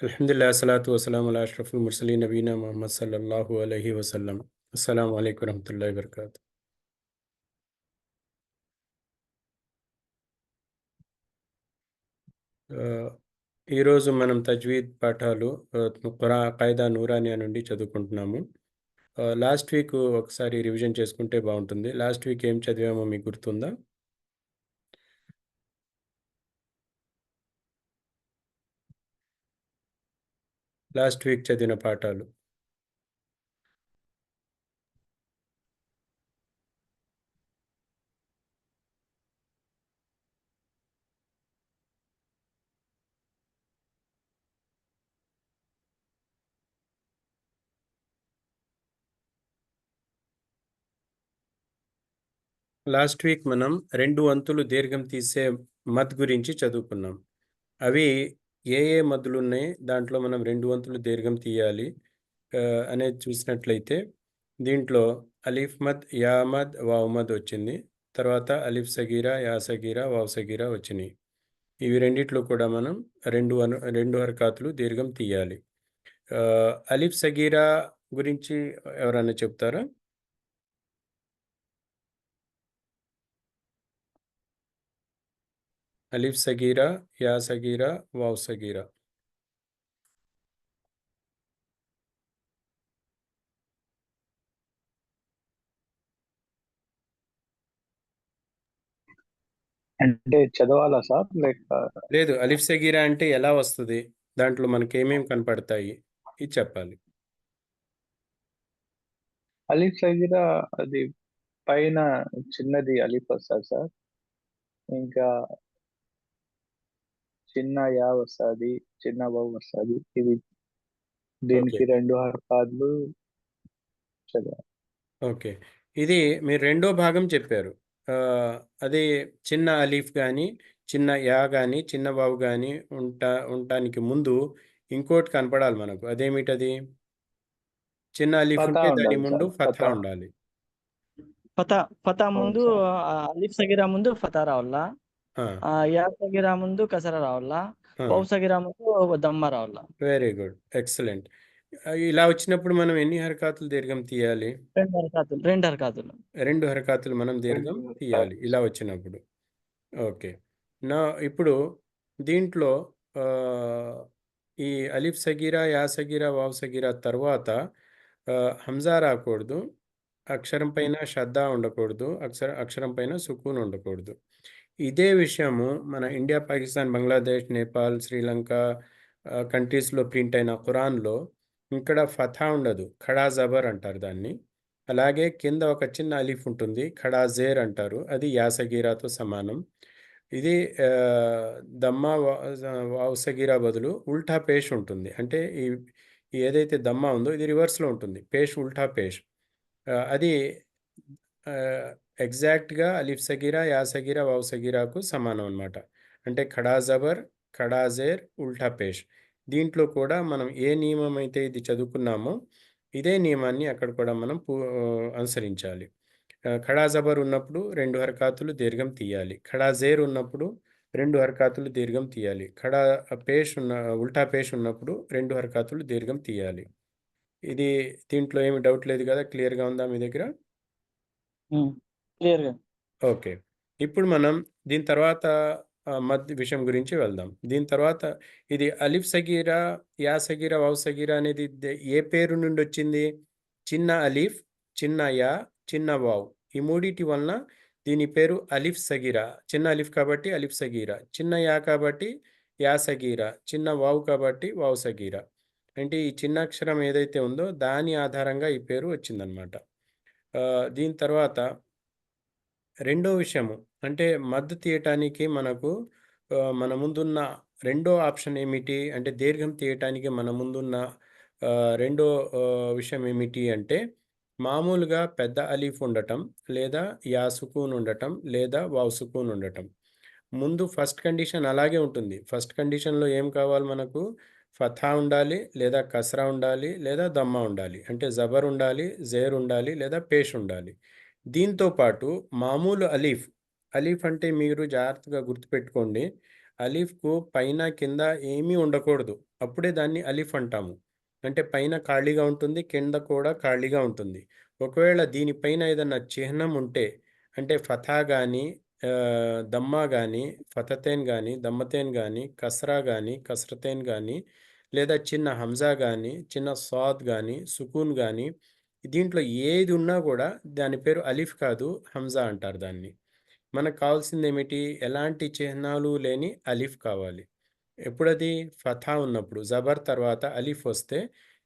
అల్హమ్దులిల్లాహ్ సలాతు వసలాము అలా అష్రఫుల్ ముర్సలీన్ నబీనా ముహమ్మద్ సల్లల్లాహు అలైహి వసల్లం. అస్సలాము అలైకుం వరహమతుల్లాహి వబర్కాతు. ఆ, ఈరోజు మనం తజ్వీద్ పాఠాలు ఖాయిదా నూరానియా నుండి చదువుకుంటున్నాము. లాస్ట్ వీక్ ఒకసారి రివిజన్ చేసుకుంటే బాగుంటుంది. లాస్ట్ వీక్ ఏం చదివామో మీకు గుర్తుందా? లాస్ట్ వీక్ చదివిన పాఠాలు లాస్ట్ వీక్ మనం రెండు వంతులు దీర్ఘం తీసే మద్ గురించి చదువుకున్నాం. అవి ఏ ఏ మద్దులు ఉన్నాయి, దాంట్లో మనం రెండు వంతులు దీర్ఘం తీయాలి అనేది చూసినట్లయితే దీంట్లో అలీఫ్ మద్, యా మద్, వావ్ మద్ వచ్చింది. తర్వాత అలీఫ్ సగీరా, యా సగీరా, వావ్ సగీరా వచ్చినాయి. ఇవి రెండిట్లో కూడా మనం రెండు హరకాతులు దీర్ఘం తీయాలి. ఆ, అలీఫ్ సగీరా గురించి ఎవరైనా చెప్తారా? అలీఫ్ సగీరా, యా సగీరా, వావ్ సగీరా. అంటే చదవాలా సార్ లేక? లేదు, అలిఫ్ సగీరా అంటే ఎలా వస్తుంది, దాంట్లో మనకి ఏమేమి కనపడతాయి, ఇది చెప్పాలి. అలీఫ్ సగీరా అది పైన చిన్నది అలీఫ్ వస్తుంది సార్. ఇంకా చిన్న యా వస్తుంది, చిన్న వావ్ వస్తుంది. ఇది ఓకే. దీనికి రెండు హర్ఫాలు చదవాలి. ఓకే, ఇది మీరు రెండో భాగం చెప్పారు. ఆ, అది చిన్న అలీఫ్ కానీ, చిన్న యా కానీ, చిన్న వావ్ కానీ ఉండటానికి ముందు ఇంకోటి కనపడాలి మనకు. అదేమిటది? చిన్న అలీఫ్ ఫతా ఉంటే దాని ఉండాలి ముందు సార్, ఫతా ఫతా. ఉండాలి. ఫతా ఫతా అవును ముందు సార్. అలిఫ్ సగిరా ముందు ఫతా రావాలా. ఆ, యా సగిరా ముందు కసర రావాలా. ఆ. వావ్ సగిరా ముందు దమ్మ రావాలా. Very good, excellent. ఇలా వచ్చినప్పుడు మనం ఎన్ని హరకాతులు దీర్ఘం తీయాలి? రెండు హరకాతులు. రెండు హరకాతులు మనం దీర్ఘం రెండు తీయాలి హర్ఫాలు ఇలా సార్. వచ్చినప్పుడు. ఓకే. నా ఇప్పుడు దీంట్లో ఆ, ఈ అలిఫ్ సగీరా, యా సగీరా, వావ్ సగీరా తర్వాత ఆ, హంజా రాకూడదు. అక్షరం పైన శ్రద్ధ ఉండకూడదు. అక్షరం పైన సుకూన్ ఉండకూడదు. ఇదే విషయము మన ఇండియా, పాకిస్తాన్, బంగ్లాదేశ్, నేపాల్, శ్రీలంక కంట్రీస్లో ప్రింట్ అయిన ఖురాన్లో ఇక్కడ ఫథా ఉండదు, ఖడా జబర్ అంటారు దాన్ని. అలాగే కింద ఒక చిన్న అలీఫ్ ఉంటుంది, ఖడా జేర్ అంటారు, అది యాసగీరాతో సమానం. ఇది ఆ, దమ్మా వావ్ సగీరా బదులు ఉల్టా పేష్ ఉంటుంది. అంటే ఈ ఏదైతే దమ్మా ఉందో ఇది రివర్స్లో ఉంటుంది, పేష్ ఉల్టా పేష్. అది ఎగ్జాక్ట్గా అలిఫ్ సగీరా, యా సగీరా, వావ్ సగీరాకు సమానం అన్నమాట. అంటే ఖడా జబర్, ఖడా జేర్, ఉల్టా పేష్. దీంట్లో కూడా మనం ఏ నియమం అయితే ఇది చదువుకున్నామో ఇదే నియమాన్ని అక్కడ కూడా మనం అనుసరించాలి. ఖడా జబర్ ఉన్నప్పుడు రెండు హరకాతులు దీర్ఘం తీయాలి. ఖడా జేర్ ఉన్నప్పుడు రెండు హరకాతులు దీర్ఘం తీయాలి. ఖడా పేష్ ఉల్టా పేష్ ఉన్నప్పుడు రెండు హరకాతులు దీర్ఘం తీయాలి. ఇది దీంట్లో ఏమి డౌట్ లేదు కదా? క్లియర్గా ఉందా మీ దగ్గర? క్లియర్గా. ఓకే. ఇప్పుడు మనం దీని తర్వాత మద్ విషయం గురించి వెళ్దాం. దీని తర్వాత ఇది అలిఫ్ సగీరా, యా సగీరా, వావ్ సగీరా అనేది ఏ పేరు నుండి వచ్చింది? చిన్న అలీఫ్, చిన్న యా, చిన్న వావ్. ఈ మూడిటి వలన దీని పేరు అలిఫ్ సగీరా. చిన్న అలిఫ్ కాబట్టి అలిఫ్ సగీరా, చిన్న యా కాబట్టి యా సగీరా, చిన్న వావ్ కాబట్టి వావ్ సగీరా. అంటే ఈ చిన్న అక్షరం ఏదైతే ఉందో దాని ఆధారంగా ఈ పేరు వచ్చిందనమాట. దీని తర్వాత రెండో విషయము అంటే మద్దు తీయటానికి మనకు మన ముందున్న రెండో ఆప్షన్ ఏమిటి అంటే దీర్ఘం తీయటానికి మన ముందున్న ఆ, రెండో విషయం ఏమిటి అంటే మామూలుగా పెద్ద అలీఫ్ ఉండటం, లేదా యా సుకూన్ ఉండటం, లేదా వావ్ సుకూన్ ఉండటం. ముందు ఫస్ట్ కండిషన్ అలాగే ఉంటుంది. ఫస్ట్ కండిషన్లో ఏం కావాలి మనకు? ఫథా ఉండాలి, లేదా కస్రా ఉండాలి, లేదా దమ్మా ఉండాలి. అంటే జబర్ ఉండాలి, జేర్ ఉండాలి, లేదా పేష్ ఉండాలి. దీంతో పాటు మామూలు అలీఫ్, అలీఫ్ అంటే మీరు జాగ్రత్తగా గుర్తుపెట్టుకోండి, అలీఫ్‌కు పైన, కింద ఏమీ ఉండకూడదు. అప్పుడే దాన్ని అలీఫ్ అంటాము. అంటే పైన ఖాళీగా ఉంటుంది. కింద కూడా ఖాళీగా ఉంటుంది. ఒకవేళ దీనిపైన ఏదన్నా చిహ్నం ఉంటే అంటే ఫథా గాని, దమ్మా గాని, ఫతతైన్ గాని, దమ్మతైన్ గాని, కస్రా గాని, కస్రతైన్ గాని, లేదా చిన్న హంజా గాని, చిన్న సాద్ గాని, సుకూన్ గాని, దీంట్లో ఏది ఉన్నా కూడా దాని పేరు అలీఫ్ కాదు, హంజా అంటారు దాన్ని. మనకు కావాల్సిందేమిటి? ఎలాంటి చిహ్నాలు లేని అలీఫ్ కావాలి. ఎప్పుడది? ఫథా ఉన్నప్పుడు. జబర్ తర్వాత అలీఫ్ వస్తే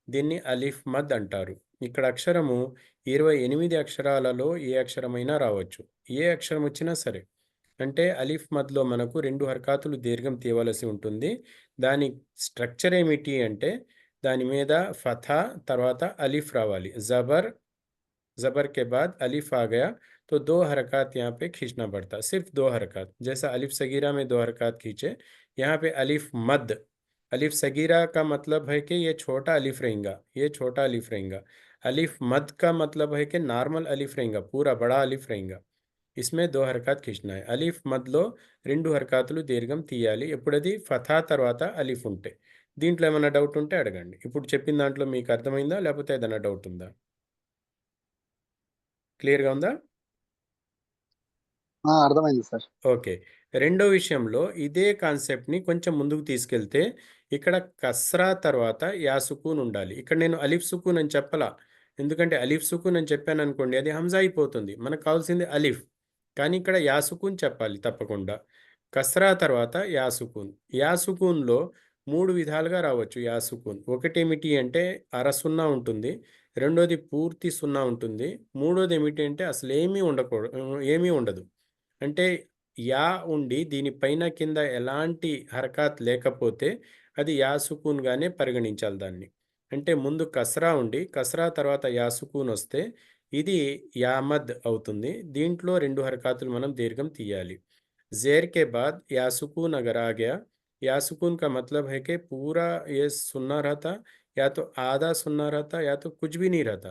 దీన్ని అలీఫ్ మద్ అంటారు. ఇక్కడ అక్షరము 28 అక్షరాలలో ఏ అక్షరమైనా రావచ్చు. ఏ అక్షరం వచ్చినా సరే. అంటే అలీఫ్ మద్‌లో మనకు 2 హర్కాతులు దీర్ఘం తీయవలసి ఉంటుంది. దాని స్ట్రక్చర్ ఏమిటి అంటే దాని మీద ఫథా తర్వాత అలీఫ్ రావాలి. ज़बर के बाद अलिफ आ गया तो 2 हरकत यहाँ पे खींचना पड़ता है, सिर्फ 2 हरकत। जैसा अलिफ सगीरा में 2 हरकत खींचे, यहाँ पे अलिफ मद। अलिफ सगीरा का मतलब है कि ये छोटा अलिफ रहेगा, ये छोटा अलिफ रहेगा। अलिफ मद का मतलब है कि नॉर्मल अलिफ रहेगा, पूरा बड़ा अलिफ रहेगा। इसमें 2 హరకత్ ఖీంచనా है। అలీఫ్ మద్‌లో 2 హరకతులు దీర్ఘం తీయాలి. ఎప్పుడది? ఫథా తర్వాత అలీఫ్ ఉంటే. దీంట్లో ఏమన్నా డౌట్ ఉంటే అడగండి. ఇప్పుడు చెప్పిన దాంట్లో మీకు అర్థమైందా? లేకపోతే ఏదైనా డౌట్ ఉందా? క్లియర్‌గా ఉందా? అర్థమైంది సార్. ఓకే. రెండో విషయంలో ఇదే కాన్సెప్ట్‌ని కొంచెం ముందుకు తీసుకెళ్తే, ఇక్కడ కస్రా తర్వాత యా సుకూన్ ఉండాలి. ఇక్కడ నేను అలిఫ్ సుకూన్ అని చెప్పలా. ఎందుకంటే అలిఫ్ సుకూన్ అని చెప్పాననుకోండి అది హంజా అయిపోతుంది. మనకు కావాల్సింది అలిఫ్. కానీ ఇక్కడ యా సుకూన్ చెప్పాలి తప్పకుండా. కస్రా తర్వాత యా సుకూన్. యా సుకూన్‌లో 3 విధాలుగా రావచ్చు యా సుకూన్. ఒకటేమిటి అంటే అర సున్నా ఉంటుంది. రెండోది పూర్తి సున్నా ఉంటుంది. మూడోది ఏమిటి అంటే ఏమీ ఉండదు. అంటే యా ఉండి దీనిపైన కింద ఎలాంటి హరకత్ లేకపోతే అది యా సుకూన్‌గానే పరిగణించాలి దాన్ని. అంటే ముందు కస్రా ఉండి కస్రా తర్వాత యా సుకూన్ వస్తే ఇది యా మద్ అవుతుంది. దీంట్లో 2 హరకతులు మనం దీర్ఘం తీయాలి. ज़ेर के बाद या सुकून अगर आ गया, या सुकून का मतलब है कि पूरा ये सुन्ना रहता या तो आधा सुन्ना रहता या तो कुछ भी नहीं रहता।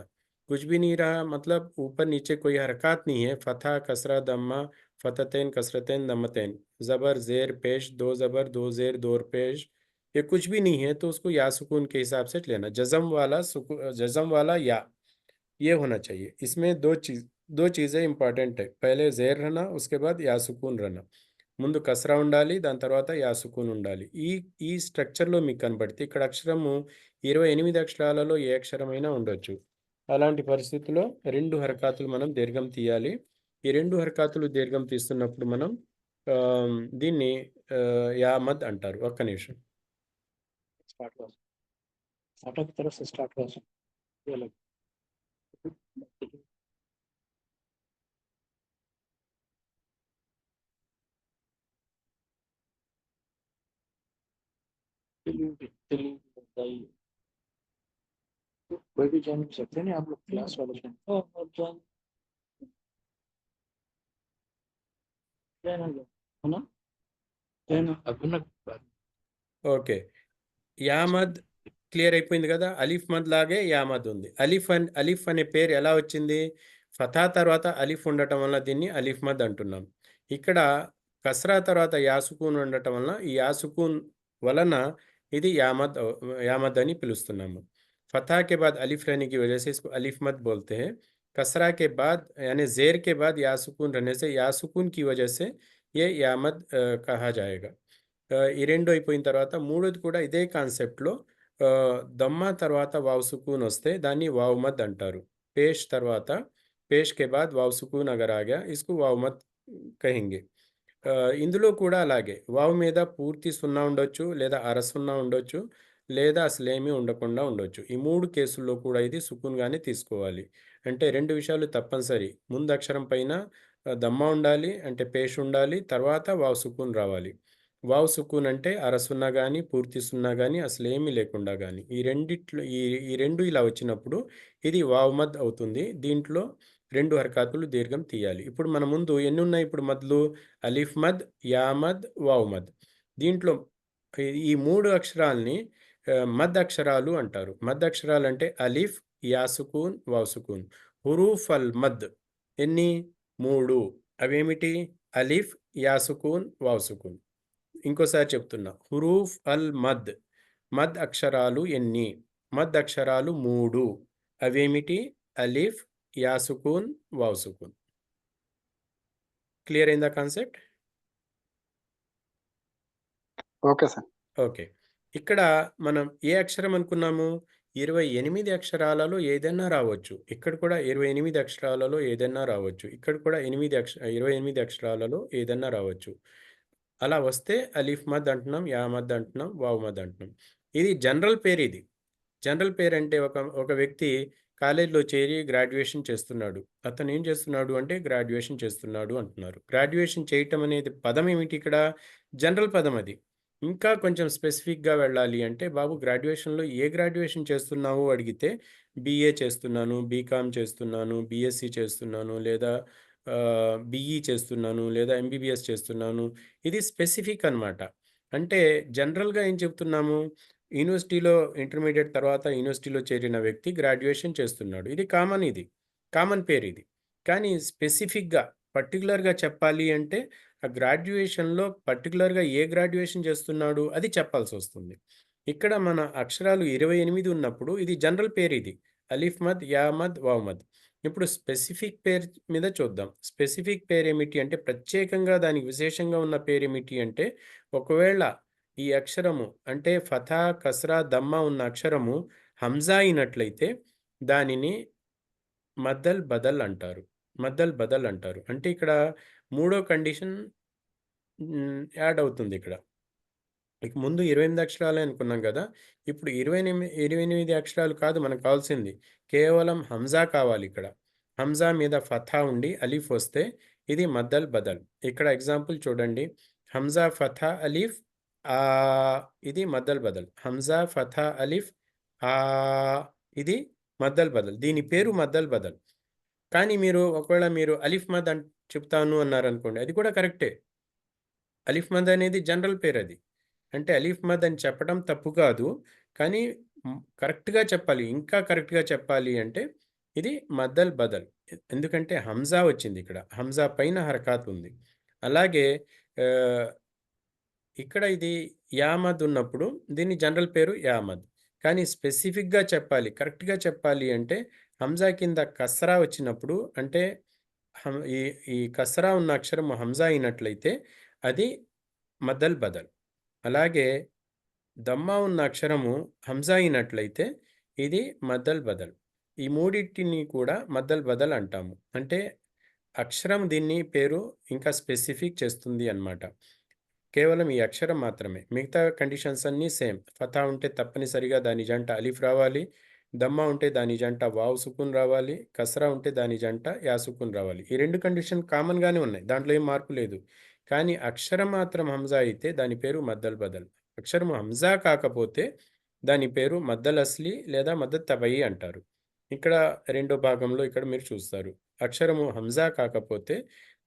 कुछ भी नहीं रहा मतलब ऊपर नीचे कोई हरकत नहीं है, फतहा, कसरा, दम्मा, फ़ततैन, कसरतैन, दम्मतैन, ज़बर, ज़ेर, पेश, 2 ज़बर, 2 ज़ेर, 2 पेश, ये कुछ भी नहीं है तो उसको या सुकून के हिसाब से लेना। जज़म वाला या, ये होना चाहिए। इसमें 2 चीज़ें इंपॉर्टेंट है। पहले ज़ेर रहना, उसके बाद या सुकून रहना। ముందు కస్రా ఉండాలి. దాని తర్వాత యా సుకూన్ ఉండాలి. ఈ స్ట్రక్చర్‌లో మీకు కనపడితే ఇక్కడ అక్షరము 28 అక్షరాలలో ఏ అక్షరమైనా ఉండొచ్చు. అలాంటి పరిస్థితిలో 2 హరకతులు మనం దీర్ఘం తీయాలి. ఈ 2 హరకతులు దీర్ఘం తీస్తున్నప్పుడు మనం దీన్ని యా మద్ అంటారు. ఒక్క నిమిషం. स्टार्ट हुआ स्टार्टअप की तरफ से स्टार्ट हुआ ये अलग कोई भी ज्वाइन कर सकते हैं ना आप लोग क्लास वाले ज्वाइन है ना अभी ना ఓకే. యా మద్ క్లియర్ అయిపోయింది కదా! అలీఫ్ మద్ లాగే యా మద్ ఉంది. అలీఫ్ అనే పేరు ఎలా వచ్చింది? ఫథా తర్వాత అలీఫ్ ఉండటం వల్ల దీన్ని అలీఫ్ మద్ అంటున్నాం. ఇక్కడ కస్రా తర్వాత యా సుకూన్ ఉండటం వలన ఈ యా సుకూన్ వలన ఇది యా మద్ అని పిలుస్తున్నాము. फतह के बाद अलिफ रहने की वजह से इसको अलिफ मद बोलते हैं। कसरा के बाद यानी ज़ेर के बाद या सुकून रहने से या सुकून की वजह से ये या मद कहा जाएगा। ఈ 2 అయిపోయిన తర్వాత మూడోది కూడా ఇదే కాన్సెప్ట్‌లో దమ్మా తర్వాత వావ్ సుకూన్ వస్తే దాన్ని వావ్ మద్ అంటారు. పేష్ తర్వాత పేష్ కే బాద్ వావ్ సుకూన్ అగర్ ఆ గయా ఇస్కో వావ్ మద్ కహెంగే. ఇందులో కూడా అలాగే వావ్ మీద పూర్తి సున్నా ఉండొచ్చు, లేదా అర సున్నా ఉండొచ్చు, లేదా అసలేమీ ఉండకుండా ఉండొచ్చు. ఈ 3 కేసుల్లో కూడా ఇది సుకూన్‌గానే తీసుకోవాలి. అంటే 2 విషయాలు తప్పనిసరి. ముందు అక్షరం పైన దమ్మా ఉండాలి, అంటే పేష్ ఉండాలి. తర్వాత వావ్ సుకూన్ రావాలి. వావ్ సుకూన్ అంటే అర సున్నా గాని, పూర్తి సున్నా గాని, అసలేమీ లేకుండా గాని. ఈ 2 ఇలా వచ్చినప్పుడు ఇది వావ్ మద్ అవుతుంది. దీంట్లో 2 హరకతులు దీర్ఘం తీయాలి. ఇప్పుడు మన ముందు ఎన్నున్నాయి ఇప్పుడు మద్‌లు? అలిఫ్ మద్, యా మద్, వావ్ మద్. దీంట్లో ఈ 3 అక్షరాల్ని మద్ అక్షరాలు అంటారు. మద్ అక్షరాలంటే అలిఫ్, యా సుకూన్, వావ్ సుకూన్. హురూఫ్ అల్ మద్ ఎన్ని? 3. అవేమిటి? అలిఫ్, యా సుకూన్, వావ్ సుకూన్. ఇంకోసారి చెప్తున్నా. హురూఫ్ అల్ మద్. మద్ అక్షరాలు ఎన్ని? మద్ అక్షరాలు 3. అవేమిటి? అలిఫ్, యా సుకూన్, వావ్ సుకూన్. క్లియర్ అయిందా కాన్సెప్ట్? Okay sir. ఓకే. ఇక్కడ మనం ఏ అక్షరం అనుకున్నాము? 28 అక్షరాలలో ఏదైనా రావచ్చు. ఇక్కడ కూడా 28 అక్షరాలలో ఏదైనా రావచ్చు. ఇక్కడ కూడా 28 అక్షరాలలో ఏదైనా రావచ్చు. అలా వస్తే అలిఫ్ మద్ అంటున్నాం, యా మద్ అంటున్నాం, వావ్ మద్ అంటున్నాం. ఇది జనరల్ పేరు ఇది. జనరల్ పేరు అంటే ఒక వ్యక్తి కాలేజీలో చేరి గ్రాడ్యుయేషన్ చేస్తున్నాడు. అతను ఏం చేస్తున్నాడు అంటే గ్రాడ్యుయేషన్ చేస్తున్నాడు అంటున్నారు. గ్రాడ్యుయేషన్ చేయటం అనేది పదం ఏమిటి ఇక్కడ? జనరల్ పదం అది. ఇంకా కొంచెం స్పెసిఫిక్‌గా వెళ్ళాలి అంటే, బాబు గ్రాడ్యుయేషన్‌లో ఏ గ్రాడ్యుయేషన్ చేస్తున్నావు అడిగితే, బీఏ చేస్తున్నాను, బీకామ్ చేస్తున్నాను, బీఎస్సీ చేస్తున్నాను, లేదా బీఈ చేస్తున్నాను, లేదా ఎంబీబీఎస్ చేస్తున్నాను. ఇది స్పెసిఫిక్ అన్నమాట. అంటే జనరల్‌గా ఏం చెప్తున్నాము? యూనివర్సిటీలో ఇంటర్మీడియేట్ తర్వాత యూనివర్సిటీలో చేరిన వ్యక్తి గ్రాడ్యుయేషన్ చేస్తున్నాడు. ఇది కామన్ ఇది. కామన్ పేరు ఇది. కానీ స్పెసిఫిక్‌గా, పర్టిక్యులర్‌గా చెప్పాలి అంటే ఆ గ్రాడ్యుయేషన్‌లో పర్టిక్యులర్‌గా ఏ గ్రాడ్యుయేషన్ చేస్తున్నాడు అది చెప్పాల్సొస్తుంది. ఇక్కడ మన అక్షరాలు 28 ఉన్నప్పుడు ఇది జనరల్ పేరు ఇది. అలిఫ్ మద్, యా మద్, వావ్ మద్. ఇప్పుడు స్పెసిఫిక్ పేరు మీద చూద్దాం. స్పెసిఫిక్ పేరేమిటి అంటే ప్రత్యేకంగా దానికి విశేషంగా ఉన్న పేరేమిటి అంటే, ఒకవేళ ఈ అక్షరము అంటే ఫథా, కస్రా, దమ్మా ఉన్న అక్షరము హంజా అయినట్లయితే దానిని మద్దల్ బదల్ అంటారు. మద్దల్ బదల్ అంటారు. అంటే ఇక్కడ మూడో కండిషన్ యాడ్ అవుతుంది ఇక్కడ. ఇక ముందు 28 అక్షరాలే అనుకున్నాం కదా! ఇప్పుడు 28 అక్షరాలు కాదు మనకు కావాల్సింది. కేవలం హంజా కావాలి ఇక్కడ. హంజా మీద ఫథా ఉండి అలీఫ్ వస్తే ఇది మద్దల్ బదల్. ఇక్కడ ఎగ్జాంపుల్ చూడండి. హంజా ఫథా అలీఫ్ ఇది మద్దల్ బదల్. హంజా ఫథా అలీఫ్ ఇది మద్దల్ బదల్. దీని పేరు మద్దల్ బదల్. కానీ ఒకవేళ మీరు అలిఫ్ మద్ చెప్తాను అన్నారనుకోండి, అది కూడా కరెక్టే. అలిఫ్ మద్ అనేది జనరల్ పేరది. అంటే అలీఫ్ మద్ అని చెప్పడం తప్పు కాదు. కానీ కరెక్ట్‌గా చెప్పాలి. ఇంకా కరెక్ట్‌గా చెప్పాలి అంటే ఇది మద్దల్ బదల్. ఎందుకంటే హంజా వచ్చింది ఇక్కడ. హంజా పైన హరకత్ ఉంది. అలాగే ఇక్కడ ఇది యామద్ ఉన్నప్పుడు దీని జనరల్ పేరు యామద్. కానీ స్పెసిఫిక్‌గా చెప్పాలి, కరెక్ట్‌గా చెప్పాలి అంటే హంజా కింద కస్రా వచ్చినప్పుడు అంటే ఈ ఈ కస్రా ఉన్న అక్షరం హంజా అయినట్లయితే అది మద్దల్ బదల్. అలాగే దమ్మా ఉన్న అక్షరము హంజా అయినట్లయితే ఇది మద్దల్ బదల్. ఈ మూడిటిని కూడా మద్దల్ బదల్ అంటాము. అంటే అక్షరం దీన్ని పేరు ఇంకా స్పెసిఫిక్ చేస్తుంది అన్నమాట. కేవలం ఈ అక్షరం మాత్రమే. మిగతా కండిషన్స్ అన్నీ సేమ్. ఫథా ఉంటే తప్పనిసరిగా దాని జంట అలిఫ్ రావాలి. దమ్మా ఉంటే దాని జంట వావ్ సుకూన్ రావాలి. కస్రా ఉంటే దాని జంట యా సుకూన్ రావాలి. ఈ 2 కండిషన్ కామన్‌గానే ఉన్నాయి. దాంట్లో ఏం మార్పు లేదు. కానీ అక్షరం మాత్రం హంజా అయితే దాని పేరు మద్దల్ బదల్. అక్షరం హంజా కాకపోతే దాని పేరు మద్దల్ అస్లీ లేదా మద్దత్ తబయి అంటారు. ఇక్కడ రెండో భాగంలో ఇక్కడ మీరు చూస్తారు. అక్షరము హంజా కాకపోతే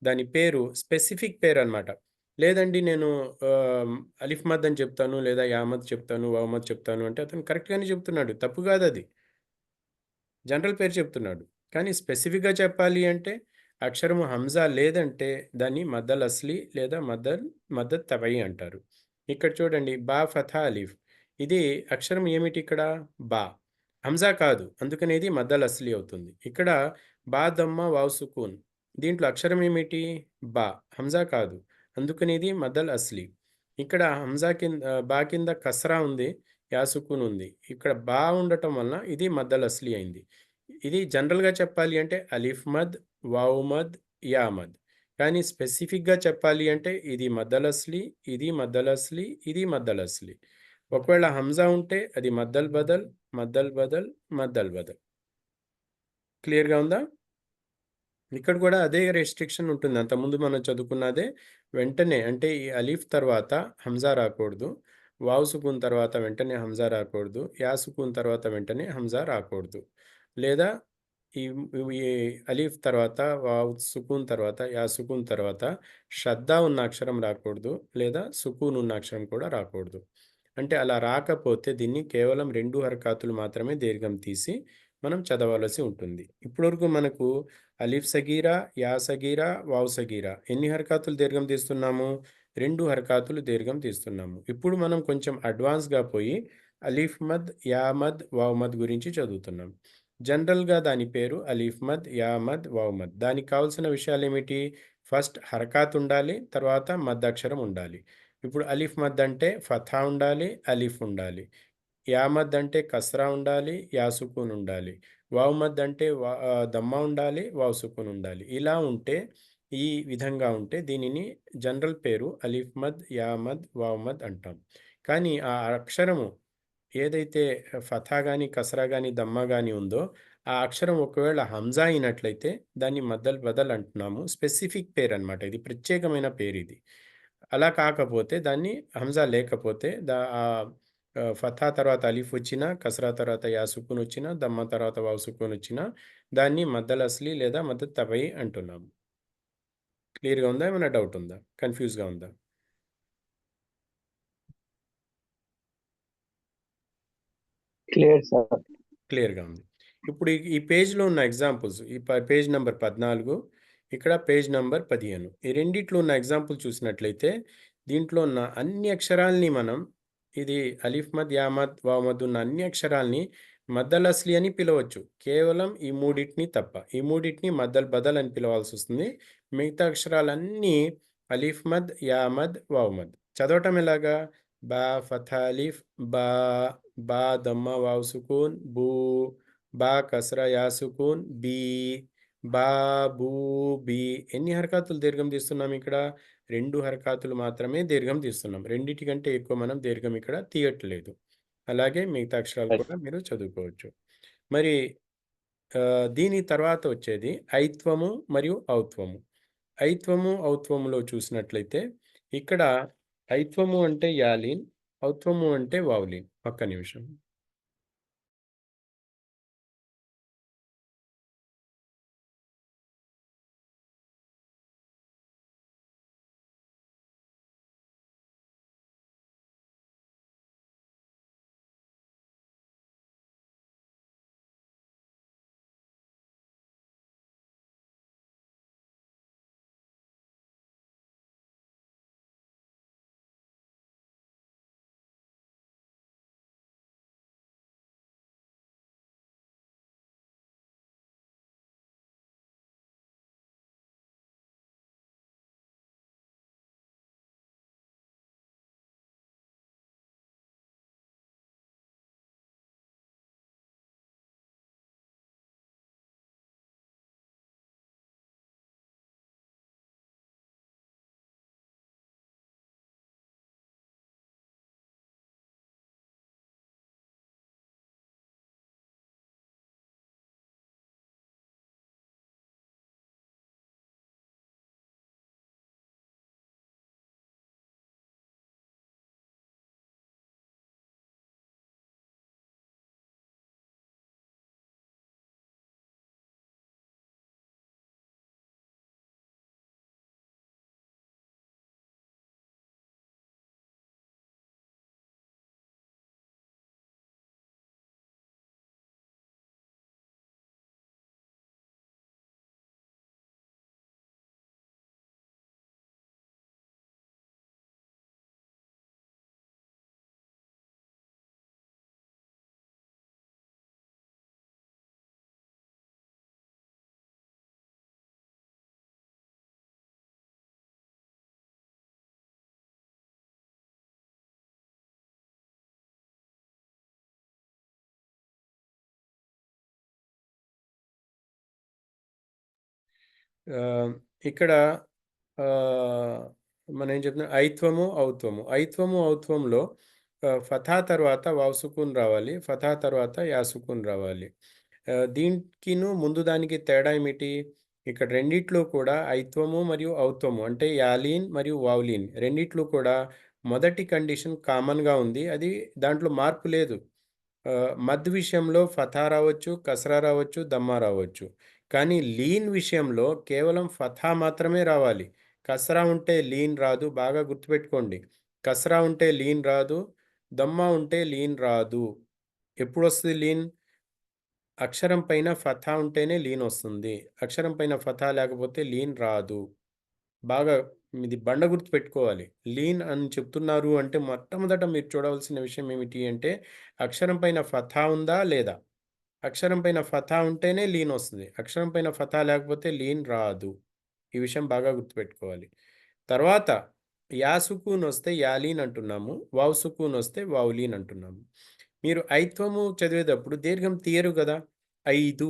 దాని పేరు స్పెసిఫిక్ పేరన్నమాట. లేదండి నేను అలిఫ్ మద్ అని చెప్తాను, లేదా యా మద్ చెప్తాను, వావ్ మద్ చెప్తాను అంటే అతను కరెక్ట్‌గానే చెప్తున్నాడు. తప్పు కాదది. జనరల్ పేరు చెప్తున్నాడు. కానీ స్పెసిఫిక్‌గా చెప్పాలి అంటే అక్షరము హంజా లేదంటే దాన్ని మద్దల్ అస్లీ లేదా మద్దత్ తబయి అంటారు. ఇక్కడ చూడండి బా ఫథా అలీఫ్. ఇది అక్షరం ఏమిటి ఇక్కడ? బా. హంజా కాదు. అందుకని ఇది మద్దల్ అస్లీ అవుతుంది. ఇక్కడ బా దమ్మ వావ్ సుకూన్. దీంట్లో అక్షరం ఏమిటి? బా. హంజా కాదు. అందుకని ఇది మద్దల్ అస్లీ. ఇక్కడ హంజా బా కింద కస్రా ఉంది. యా సుకూన్ ఉంది. ఇక్కడ బా ఉండటం వలన ఇది మద్దల్ అస్లీ అయింది. ఇది జనరల్‌గా చెప్పాలి అంటే అలిఫ్ మద్, వావ్ మద్, యా మద్. కానీ స్పెసిఫిక్‌గా చెప్పాలి అంటే ఇది మద్దల్ అస్లీ, ఇది మద్దల్ అస్లీ, ఇది మద్దల్ అస్లీ. ఒకవేళ హంజా ఉంటే అది మద్దల్ బదల్, మద్దల్ బదల్, మద్దల్ బదల్. క్లియర్‌గా ఉందా? ఇక్కడ కూడా అదే రెస్ట్రిక్షన్ ఉంటుంది. అంతకుముందు మనం చదువుకున్నదే. వెంటనే అంటే ఈ అలీఫ్ తర్వాత హంజా రాకూడదు. వావ్ సుకూన్ తర్వాత వెంటనే హంజా రాకూడదు. యా సుకూన్ తర్వాత వెంటనే హంజా రాకూడదు. లేదా ఈ ఈ అలీఫ్ తర్వాత వావ్ సుకూన్ తర్వాత యా సుకూన్ తర్వాత షద్దా ఉన్న అక్షరం రాకూడదు. లేదా సుకూన్ ఉన్న అక్షరం కూడా రాకూడదు. అంటే అలా రాకపోతే దీన్ని కేవలం 2 హరకాతులు మాత్రమే దీర్ఘం తీసి మనం చదవవలసి ఉంటుంది. ఇప్పటివరకు మనకు అలిఫ్ సగీరా, యా సగీరా, వావ్ సగీరా ఎన్ని హరకాతులు దీర్ఘం తీస్తున్నాము? 2 హరకాతులు దీర్ఘం తీస్తున్నాము. ఇప్పుడు మనం కొంచెం అడ్వాన్స్‌గా పోయి అలీఫ్ మద్, యా మద్, వావ్ మద్ గురించి చదువుతున్నాం. జనరల్‌గా దాని పేరు అలీఫ్ మద్, యా మద్, వావ్ మద్. దానికి కావాల్సిన విషయాలేమిటి? ఫస్ట్ హరకాత్ ఉండాలి. తర్వాత మద్ అక్షరం ఉండాలి. ఇప్పుడు అలీఫ్ మద్ అంటే ఫథా ఉండాలి, అలీఫ్ ఉండాలి. యా మద్ అంటే కస్రా ఉండాలి, యా సుకూన్ ఉండాలి. వావ్ మద్ అంటే దమ్మా ఉండాలి, వావ్ సుకూన్ ఉండాలి. ఇలా ఉంటే ఈ విధంగా ఉంటే దీనిని జనరల్ పేరు అలీఫ్ మద్, యా మద్, వావ్ మద్ అంటాం. కానీ ఆ అక్షరము ఏదైతే ఫథా గాని, కస్రా గాని, దమ్మా గాని ఉందో ఆ అక్షరం ఒకవేళ హంజా అయినట్లయితే దాన్ని మద్దల్ బదల్ అంటున్నాము. స్పెసిఫిక్ పేరనమాట. ఇది ప్రత్యేకమైన పేరిది. అలా కాకపోతే దాన్ని హంజా లేకపోతే ఫథా తర్వాత అలీఫ్ వచ్చినా, కస్రా తర్వాత యా సుకూన్ వచ్చినా, దమ్మా తర్వాత వావ్ సుకూన్ వచ్చినా దాన్ని మద్దల్ అస్లీ లేదా మద్దత్ తబయి అంటున్నాము. క్లియర్‌గా ఉందా? ఏమైనా డౌట్ ఉందా? కన్‌ఫ్యూజ్‌గా ఉందా? Clear sir. క్లియర్‌గా ఉంది. ఇప్పుడు ఈ పేజ్‌లో ఉన్న ఎగ్జాంపుల్స్ పేజ్ నంబర్ 14, ఇక్కడ పేజ్ నంబర్ 15. ఈ రెండిట్లో ఉన్న ఎగ్జాంపుల్ చూసినట్లయితే దీంట్లో ఉన్న అన్ని అక్షరాల్ని మనం ఇది అలీఫ్ మద్, యా మద్, వావ్ మద్ ఉన్న అన్ని అక్షరాల్ని మద్దల్ అస్లీ అని పిలవచ్చు. కేవలం ఈ మూడిటిని తప్ప. ఈ మూడిటిని మద్దల్ బదల్ అని పిలవాల్సొస్తుంది. మిగతా అక్షరాలన్నీ అలీఫ్ మద్, యా మద్, వావ్ మద్. చదవటం ఎలాగా? బా ఫథా అలీఫ్, బా, బా దమ్మా వావ్ సుకూన్, బూ, బా కస్రా యా సుకూన్, బీ, బా, బూ, బీ. ఎన్ని హరకాతులు దీర్ఘం తీస్తున్నాం ఇక్కడ? 2 హరకాతులు మాత్రమే దీర్ఘం తీస్తున్నాం. రెండిటికంటే ఎక్కువ మనం దీర్ఘం ఇక్కడ తీయట్లేదు. అలాగే మిగతా అక్షరాలు కూడా మీరు చదువుకోవచ్చు. మరి దీని తర్వాత వచ్చేది ఐత్వము మరియు ఔత్వము. ఐత్వము, ఔత్వములో చూసినట్లయితే ఇక్కడ ఐత్వము అంటే యాలీన్, ఔత్వము అంటే వావ్లీన్. ఒక్క నిమిషం. ఇక్కడ మనం ఏం చెప్తున్నాం ఐత్వము, ఔత్వము. ఐత్వము, ఔత్వంలో ఫథా తర్వాత వావ్ సుకూన్ రావాలి. ఫథా తర్వాత యా సుకూన్ రావాలి. దీనికిను ముందు దానికి తేడా ఏమిటి? ఇక్కడ రెండిట్లో కూడా ఐత్వము మరియు ఔత్వము అంటే యాలీన్ మరియు వావ్లీన్ రెండిట్లో కూడా మొదటి కండిషన్ కామన్‌గా ఉంది. అది దాంట్లో మార్పు లేదు. మద్ విషయంలో ఫథా రావచ్చు, కస్రా రావచ్చు, దమ్మా రావచ్చు. కానీ లీన్ విషయంలో కేవలం ఫథా మాత్రమే రావాలి. కస్రా ఉంటే లీన్ రాదు. బాగా గుర్తుపెట్టుకోండి. కస్రా ఉంటే లీన్ రాదు. దమ్మా ఉంటే లీన్ రాదు. ఎప్పుడొస్తది లీన్? అక్షరం పైన ఫథా ఉంటేనే లీన్ వస్తుంది. అక్షరం పైన ఫథా లేకపోతే లీన్ రాదు. బాగా ఇది బండ గుర్తు పెట్టుకోవాలి. లీన్ అని చెప్తున్నారు అంటే మొట్టమొదట మీరు చూడవలసిన విషయం ఏమిటి అంటే అక్షరం పైన ఫథా ఉందా లేదా? అక్షరం పైన ఫథా ఉంటేనే లీన్ వస్తుంది. అక్షరం పైన ఫథా లేకపోతే లీన్ రాదు. ఈ విషయం బాగా గుర్తుపెట్టుకోవాలి. తర్వాత యా సుకూన్ వస్తే యాలీన్ అంటున్నాము. వావ్ సుకూన్ వస్తే వావులీన్ అంటున్నాము. మీరు ఐత్వము చదివేటప్పుడు దీర్ఘం తీయరు కదా! 5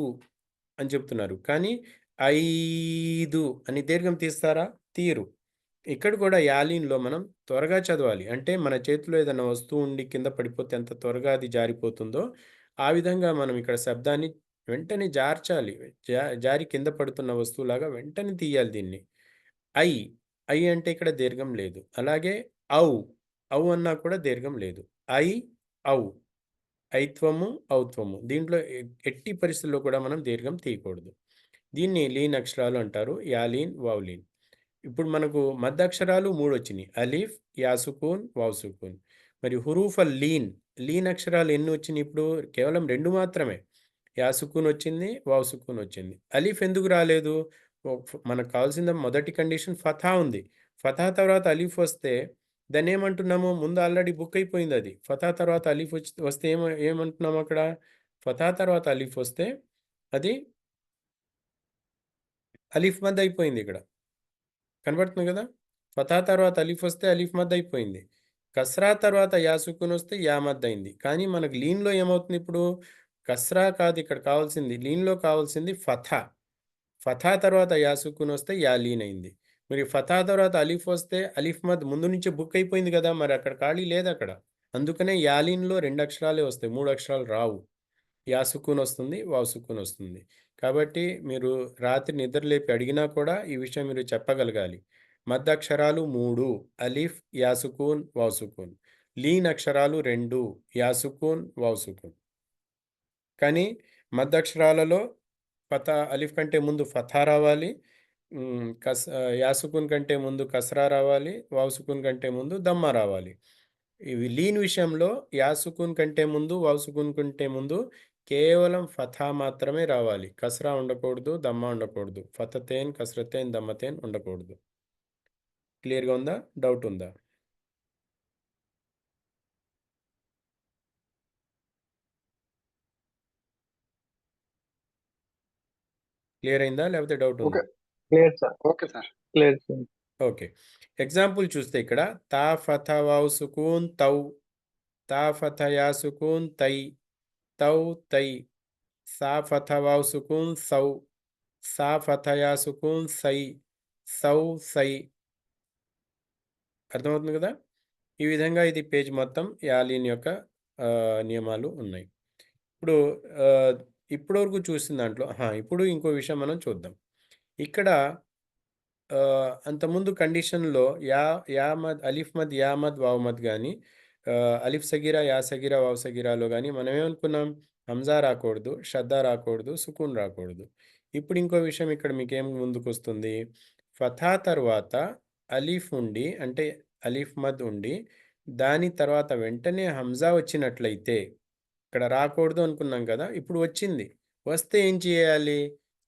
అని చెప్తున్నారు. కానీ 5 అని దీర్ఘం తీస్తారా? తీయరు. ఇక్కడ కూడా యాలీన్‌లో మనం త్వరగా చదవాలి. అంటే మన చేతిలో ఏదైనా వస్తువు ఉండి కింద పడిపోతే ఎంత త్వరగా అది జారిపోతుందో, ఆ విధంగా మనం ఇక్కడ శబ్దాన్ని వెంటనే జార్చాలి. జారి కింద పడుతున్న వస్తువులాగా వెంటనే తీయాలి దీన్ని. ఐ, ఐ అంటే ఇక్కడ దీర్ఘం లేదు. అలాగే ఔ, ఔ అన్నా కూడా దీర్ఘం లేదు. ఐ, ఔ. ఐత్వము, ఔత్వము. దీంట్లో ఎట్టి పరిస్థితుల్లో కూడా మనం దీర్ఘం తీయకూడదు. దీన్ని లీన్ అక్షరాలు అంటారు. యాలీన్, వావ్‌లీన్. ఇప్పుడు మనకు మద్దక్షరాలు 3 వచ్చినాయి. అలీఫ్, యా సుకూన్, వావ్ సుకూన్. మరి హురూఫల్ లీన్, లీన్ అక్షరాలు ఎన్ని వచ్చినాయి ఇప్పుడు? కేవలం 2 మాత్రమే. యా సుకూన్ వచ్చింది, వావ్ సుకూన్ వచ్చింది. అలీఫ్ ఎందుకు రాలేదు? మనకు కావాల్సిన మొదటి కండిషన్ ఫథా ఉంది. ఫథా తర్వాత అలీఫ్ వస్తే దాన్ని ఏమంటున్నాము? ముందు ఆల్రెడీ బుక్ అయిపోయింది అది. ఫథా తర్వాత అలీఫ్ వస్తే ఏమంటున్నాము అక్కడ? ఫథా తర్వాత అలీఫ్ వస్తే అది అలీఫ్ మద్ అయిపోయింది ఇక్కడ. కనబడుతుంది కదా! ఫథా తర్వాత అలీఫ్ వస్తే అలీఫ్ మద్ అయిపోయింది. కస్రా తర్వాత యా సుకూన్ వస్తే యా మద్ అయింది. కానీ మనకు లీన్‌లో ఏమవుతుంది ఇప్పుడు? కస్రా కాదు ఇక్కడ కావాల్సింది. లీన్‌లో కావాల్సింది ఫథా. ఫథా తర్వాత యా సుకూన్ వస్తే యా లీన్ అయింది. మరి ఫథా తర్వాత అలీఫ్ వస్తే అలీఫ్ మద్ ముందు నుంచే బుక్ అయిపోయింది కదా! మరి అక్కడ ఖాళీ లేదక్కడ. అందుకనే యా లీన్‌లో 2 అక్షరాలే వస్తాయి. 3 అక్షరాలు రావు. యా సుకూన్ వస్తుంది, వావ్ సుకూన్ వస్తుంది. కాబట్టి మీరు రాత్రి నిద్రలేపి అడిగినా కూడా ఈ విషయం మీరు చెప్పగలగాలి. మద్దక్షరాలు 3 అలీఫ్, యా సుకూన్, వావ్ సుకూన్. లీన్ అక్షరాలు 2 యా సుకూన్, వావ్ సుకూన్. కానీ మద్దక్షరాలలో అలీఫ్ కంటే ముందు ఫథా రావాలి. యా సుకూన్ కంటే ముందు కస్రా రావాలి. వావ్ సుకూన్ కంటే ముందు దమ్మా రావాలి. ఇవి లీన్ విషయంలో యా సుకూన్ కంటే ముందు, వావ్ సుకూన్ కంటే ముందు కేవలం ఫథా మాత్రమే రావాలి. కస్రా ఉండకూడదు, దమ్మా ఉండకూడదు. ఫతతేన్, కస్రతేన్, దమ్మతేన్ ఉండకూడదు. క్లియర్‌గా ఉందా? డౌట్ ఉందా? క్లియర్ అయిందా? లేకపోతే డౌట్ ఉందా? Okay. Clear sir. Okay sir. Clear sir. Okay. Example చూస్తే ఇక్కడ తా ఫథ వావ్ సుకూన్ తౌ, తా ఫథ యా సుకూన్ తై, తౌ తై, సా ఫథ వావ్ సుకూన్ సౌ, సా ఫథ యా సుకూన్ సై, సౌ సై. అర్థమవుతుంది కదా! ఈ విధంగా ఇది పేజ్ మొత్తం యాలీన్ యొక్క నియమాలు ఉన్నాయి. ఇప్పుడు ఇప్పటివరకు చూసిన దాంట్లో ఇప్పుడు ఇంకో విషయం మనం చూద్దాం. ఇక్కడ అంతకుముందు కండిషన్‌లో యా మద్, అలీఫ్ మద్, యా మద్, వావ్ మద్ గాని అలీఫ్ సగీరా, యా సగీరా, వావ్ సగీరాలో గాని మనం ఏమనుకున్నాం? హంజా రాకూడదు, షద్దా రాకూడదు, సుకూన్ రాకూడదు. ఇప్పుడు ఇంకో విషయం ఇక్కడ మీకేం ముందుకొస్తుంది? ఫథా తర్వాత అలీఫ్ ఉండి అంటే అలీఫ్ మద్ ఉండి దాని తర్వాత వెంటనే హంజా వచ్చినట్లయితే ఇక్కడ రాకూడదు అనుకున్నాం కదా! ఇప్పుడు వచ్చింది. వస్తే ఏం చేయాలి?